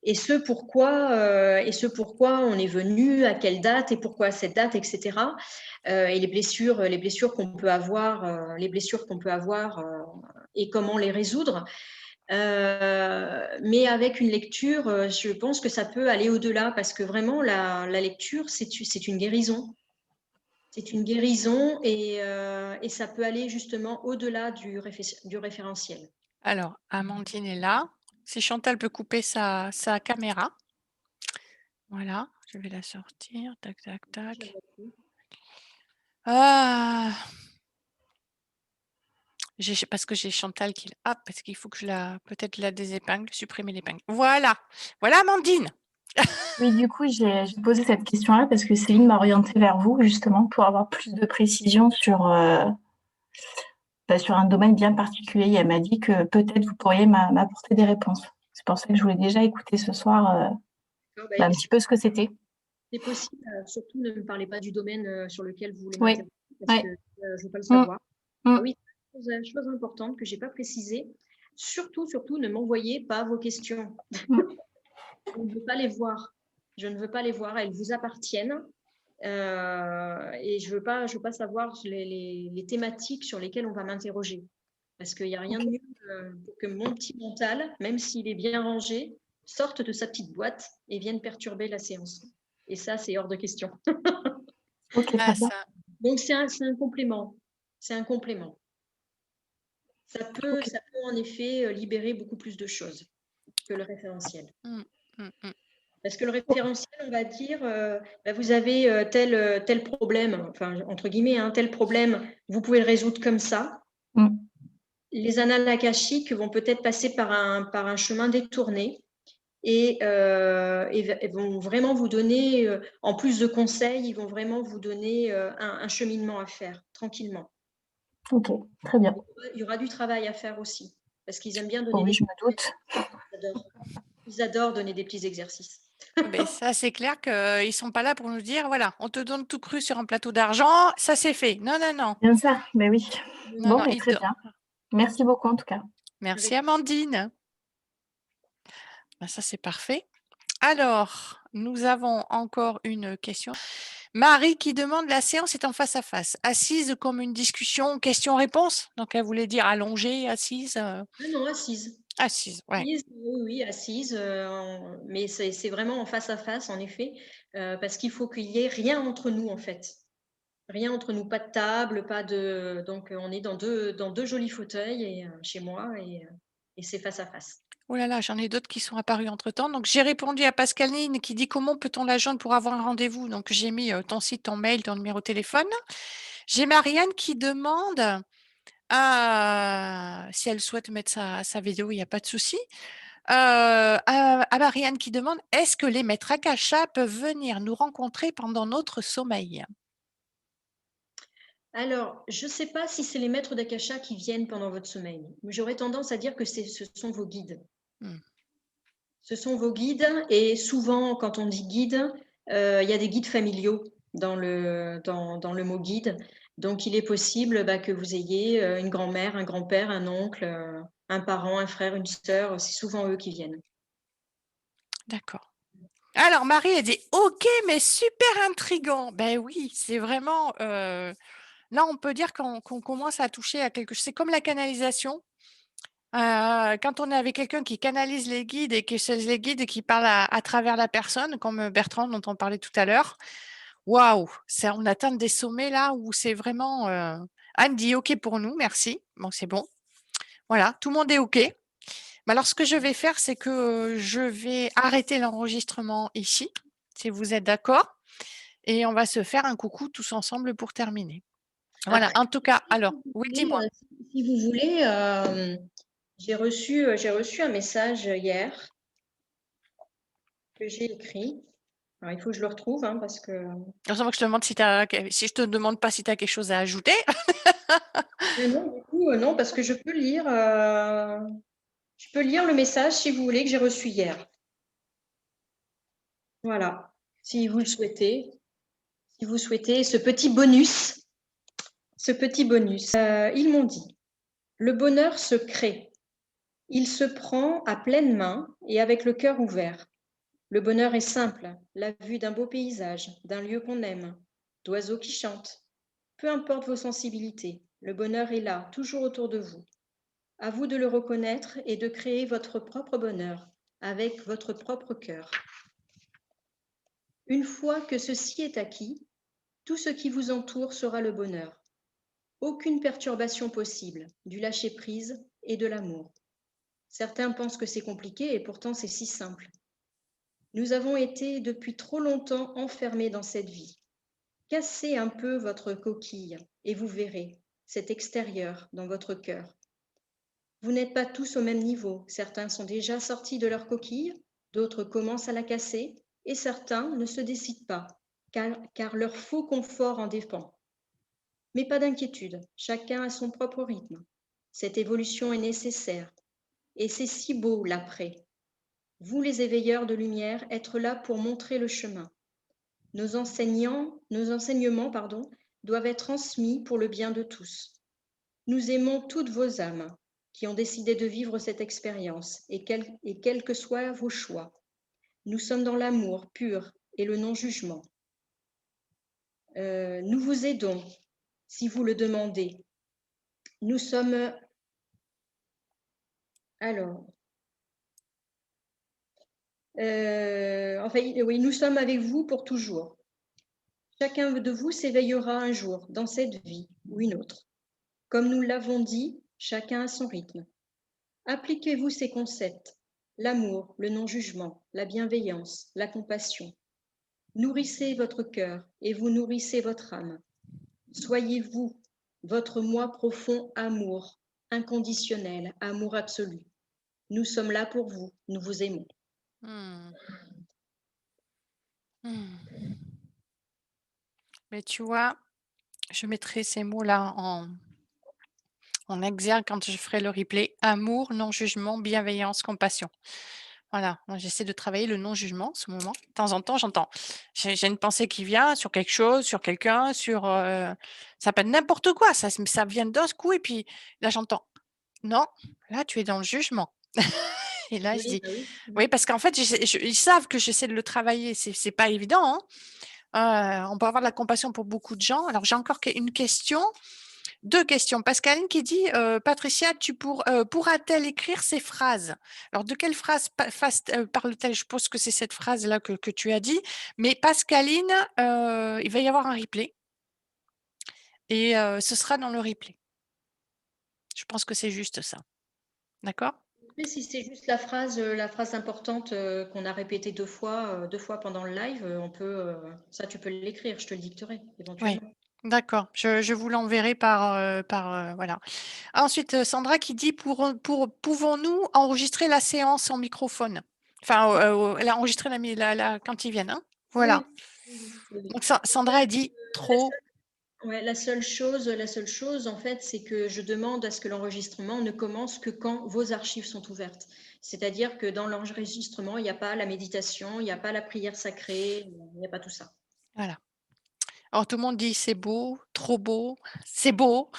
et ce pourquoi on est venu, à quelle date et pourquoi à cette date, etc. Et les blessures qu'on peut avoir, et comment les résoudre. Mais avec une lecture, je pense que ça peut aller au-delà parce que vraiment, la lecture, c'est une guérison. C'est une guérison et ça peut aller justement au-delà du référentiel. Alors, Amandine est là. Si Chantal peut couper sa caméra. Voilà, je vais la sortir. Tac, tac, tac. Ah, parce que j'ai Chantal qui... Ah, parce qu'il faut que peut-être la désépingle, supprimer l'épingle. Voilà. Voilà, Amandine. Oui, du coup, j'ai posé cette question-là parce que Céline m'a orientée vers vous, justement, pour avoir plus de précision sur un domaine bien particulier. Et elle m'a dit que peut-être vous pourriez m'apporter des réponses. C'est pour ça que je voulais déjà écouter ce soir un petit peu ce que c'était. C'est possible, surtout ne me parlez pas du domaine sur lequel vous voulez Oui. m'interroger, parce que je ne veux pas le savoir. Ah oui, c'est une chose importante que je n'ai pas précisée. Surtout, ne m'envoyez pas vos questions. Je ne veux pas les voir. Je ne veux pas les voir. Elles vous appartiennent. Et je veux pas savoir les thématiques sur lesquelles on va m'interroger. Parce qu'il n'y a rien de mieux pour que mon petit mental, même s'il est bien rangé, sorte de sa petite boîte et vienne perturber la séance. Et ça, c'est hors de question. Donc, c'est un complément. C'est un complément. Ça peut en effet libérer beaucoup plus de choses que le référentiel. Parce que le référentiel, on va dire, vous avez tel problème, enfin, entre guillemets, tel problème, vous pouvez le résoudre comme ça. Les annales akashiques vont peut-être passer par un chemin détourné et vont vraiment vous donner, en plus de conseils, ils vont vraiment vous donner un cheminement à faire, tranquillement. Ok, très bien. Il y aura du travail à faire aussi, parce qu'ils aiment bien donner oui, je me doute. Ils adorent donner des petits exercices. Mais ça, c'est clair qu'ils ne sont pas là pour nous dire, voilà, on te donne tout cru sur un plateau d'argent, ça c'est fait. Non, non, non. Bien ça, mais oui. Non, non, très bien. Merci beaucoup en tout cas. Merci Amandine. Ça, c'est parfait. Alors, nous avons encore une question. Marie qui demande: la séance est en face à face, assise comme une discussion, question-réponse. Donc, elle voulait dire allongée, assise. Non, assise. Assise, ouais. Oui, assise. Mais c'est vraiment en face à face, en effet, parce qu'il faut qu'il n'y ait rien entre nous, en fait. Rien entre nous, pas de table, pas de. Donc, on est dans deux jolis fauteuils chez moi et c'est face à face. Oh là là, j'en ai d'autres qui sont apparus entre-temps. Donc, j'ai répondu à Pascaline qui dit: comment peut-on la joindre pour avoir un rendez-vous? Donc, j'ai mis ton site, ton mail, ton numéro de téléphone. J'ai Marianne qui demande si elle souhaite mettre sa vidéo, il n'y a pas de souci. À Marianne qui demande: est-ce que les maîtres akasha peuvent venir nous rencontrer pendant notre sommeil? Alors, je ne sais pas si c'est les maîtres d'akasha qui viennent pendant votre sommeil. J'aurais tendance à dire que ce sont vos guides. Ce sont vos guides et souvent, quand on dit guide, il y a des guides familiaux dans le mot guide. Donc, il est possible que vous ayez une grand-mère, un grand-père, un oncle, un parent, un frère, une sœur. C'est souvent eux qui viennent. D'accord. Alors, Marie, elle dit: ok, mais super intriguant. Ben oui, c'est vraiment... là, on peut dire qu'on commence à toucher à quelque chose. C'est comme la canalisation. Quand on est avec quelqu'un qui canalise les guides et que c'est les guides qui parlent à travers la personne, comme Bertrand dont on parlait tout à l'heure, waouh, on atteint des sommets là où c'est vraiment Anne dit OK pour nous, merci. Bon, c'est bon. Voilà, tout le monde est OK. Mais alors, ce que je vais faire, c'est que je vais arrêter l'enregistrement ici, si vous êtes d'accord, et on va se faire un coucou tous ensemble pour terminer. Voilà, en tout cas, alors, oui, dis-moi. Si vous voulez, j'ai reçu un message hier que j'ai écrit. Alors, il faut que je le retrouve parce que. Heureusement que je te demande si je te demande pas si tu as quelque chose à ajouter. Mais non, du coup, non, parce que je peux lire le message si vous voulez que j'ai reçu hier. Voilà, si vous le souhaitez. Si vous souhaitez ce petit bonus. Ils m'ont dit, le bonheur se crée. Il se prend à pleine main et avec le cœur ouvert. Le bonheur est simple, la vue d'un beau paysage, d'un lieu qu'on aime, d'oiseaux qui chantent. Peu importe vos sensibilités, le bonheur est là, toujours autour de vous. À vous de le reconnaître et de créer votre propre bonheur avec votre propre cœur. Une fois que ceci est acquis, tout ce qui vous entoure sera le bonheur. Aucune perturbation possible, du lâcher-prise et de l'amour. Certains pensent que c'est compliqué et pourtant c'est si simple. Nous avons été depuis trop longtemps enfermés dans cette vie. Cassez un peu votre coquille et vous verrez cet extérieur dans votre cœur. Vous n'êtes pas tous au même niveau. Certains sont déjà sortis de leur coquille, d'autres commencent à la casser et certains ne se décident pas car leur faux confort en dépend. Mais pas d'inquiétude, chacun a son propre rythme. Cette évolution est nécessaire et c'est si beau l'après. Vous, les éveilleurs de lumière, être là pour montrer le chemin. Nos enseignements, doivent être transmis pour le bien de tous. Nous aimons toutes vos âmes qui ont décidé de vivre cette expérience et quels que soient vos choix. Nous sommes dans l'amour pur et le non-jugement. Nous vous aidons si vous le demandez. Nous sommes... Alors... oui, nous sommes avec vous pour toujours. Chacun de vous s'éveillera un jour dans cette vie ou une autre. Comme nous l'avons dit, chacun a son rythme. Appliquez-vous ces concepts, l'amour, le non-jugement, la bienveillance, la compassion. Nourrissez votre cœur et vous nourrissez votre âme. Soyez-vous, votre moi profond amour, inconditionnel, amour absolu. Nous sommes là pour vous, nous vous aimons. Mais tu vois, je mettrai ces mots-là en exergue quand je ferai le replay. Amour, non-jugement, bienveillance, compassion. Voilà, moi j'essaie de travailler le non-jugement en ce moment. De temps en temps, j'entends. J'ai une pensée qui vient sur quelque chose, sur quelqu'un, ça peut être n'importe quoi, ça vient d'un coup et puis là j'entends. Non, là tu es dans le jugement. Et là je dis, oui, parce qu'en fait, ils savent que j'essaie de le travailler, c'est pas évident, hein. On peut avoir de la compassion pour beaucoup de gens. Alors j'ai encore une question. 2 questions. Pascaline qui dit Patricia, pourra-t-elle écrire ces phrases? Alors, de quelle phrase parle-t-elle? Je pense que c'est cette phrase-là que tu as dit. Mais Pascaline, il va y avoir un replay. Et ce sera dans le replay. Je pense que c'est juste ça. D'accord? Si c'est juste la phrase importante qu'on a répétée deux fois pendant le live, ça tu peux l'écrire, je te le dicterai éventuellement. Oui. D'accord, je vous l'enverrai par voilà. Ensuite, Sandra qui dit pouvons-nous enregistrer la séance en microphone? Enfin, elle a enregistré quand ils viennent, hein? Voilà. Oui. Donc Sandra a dit trop. Ouais, la seule chose en fait, c'est que je demande à ce que l'enregistrement ne commence que quand vos archives sont ouvertes. C'est-à-dire que dans l'enregistrement, il n'y a pas la méditation, il n'y a pas la prière sacrée, il n'y a pas tout ça. Voilà. Alors tout le monde dit c'est beau, trop beau, c'est beau.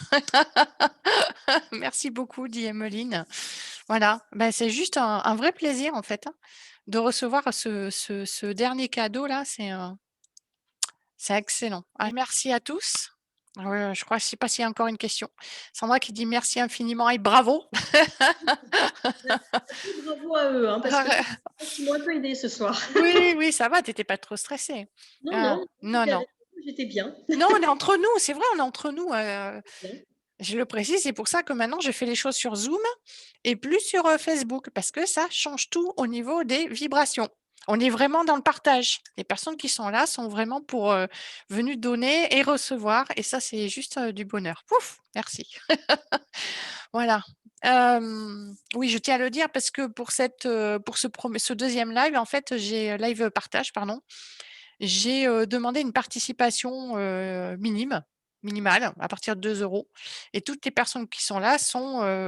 Merci beaucoup, dit Emmeline. Voilà, ben, c'est juste un vrai plaisir en fait, hein, de recevoir ce dernier cadeau là, c'est excellent. Ah, merci à tous. Je crois, je ne sais pas s'il y a encore une question. Sandra qui dit merci infiniment et bravo. Bravo à eux, hein, parce que ils m'ont un peu aidé ce soir. Oui, ça va, tu n'étais pas trop stressée. Non, Non. j'étais bien. Non, on est entre nous, c'est vrai, on est entre nous. Je le précise, c'est pour ça que maintenant je fais les choses sur Zoom et plus sur Facebook, parce que ça change tout au niveau des vibrations. On est vraiment dans le partage. Les personnes qui sont là sont vraiment venues donner et recevoir, et ça, c'est juste du bonheur. Pouf, merci. Voilà. Oui, je tiens à le dire parce que pour ce deuxième live, en fait, live partage, pardon, j'ai demandé une participation minimale, à partir de 2 euros. Et toutes les personnes qui sont là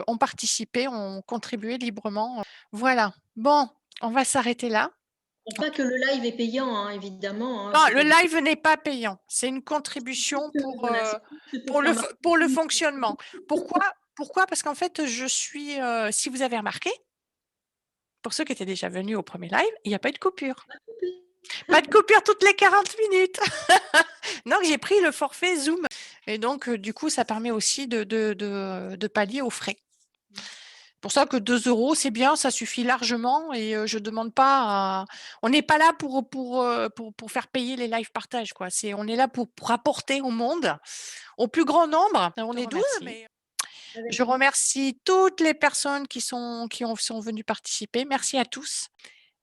ont participé, ont contribué librement. Voilà. Bon, on va s'arrêter là. Pas que le live est payant, hein, évidemment. Hein, Non, c'est le pas live n'est pas payant. C'est une contribution voilà, c'est juste pour faire pour le marcher. fonctionnement. Pourquoi? Parce qu'en fait, si vous avez remarqué, pour ceux qui étaient déjà venus au premier live, il n'y a pas eu de coupure. Pas de coupure toutes les 40 minutes. Donc, j'ai pris le forfait Zoom. Et donc, du coup, ça permet aussi de pallier aux frais. Pour ça que 2 euros, c'est bien, ça suffit largement. Et je demande pas on n'est pas là pour faire payer les live partage, quoi. On est là pour apporter au monde, au plus grand nombre. On est 12, mais je remercie toutes les personnes qui sont venues participer. Merci à tous.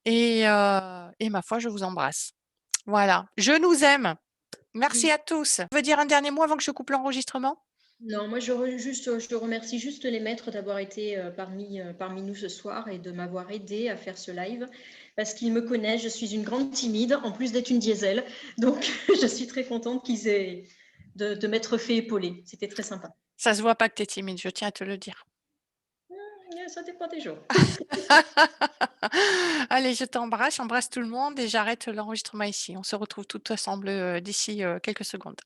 Et ma foi, je vous embrasse. Voilà, je nous aime. Merci à tous. Tu veux dire un dernier mot avant que je coupe l'enregistrement? Non, moi je remercie juste les maîtres d'avoir été parmi nous ce soir et de m'avoir aidé à faire ce live parce qu'ils me connaissent, je suis une grande timide en plus d'être une diesel, donc je suis très contente de m'être fait épauler. C'était très sympa. Ça se voit pas que tu es timide, je tiens à te le dire. Ça dépend des jours. Allez, je t'embrasse, j'embrasse tout le monde et j'arrête l'enregistrement ici. On se retrouve toutes ensemble d'ici quelques secondes.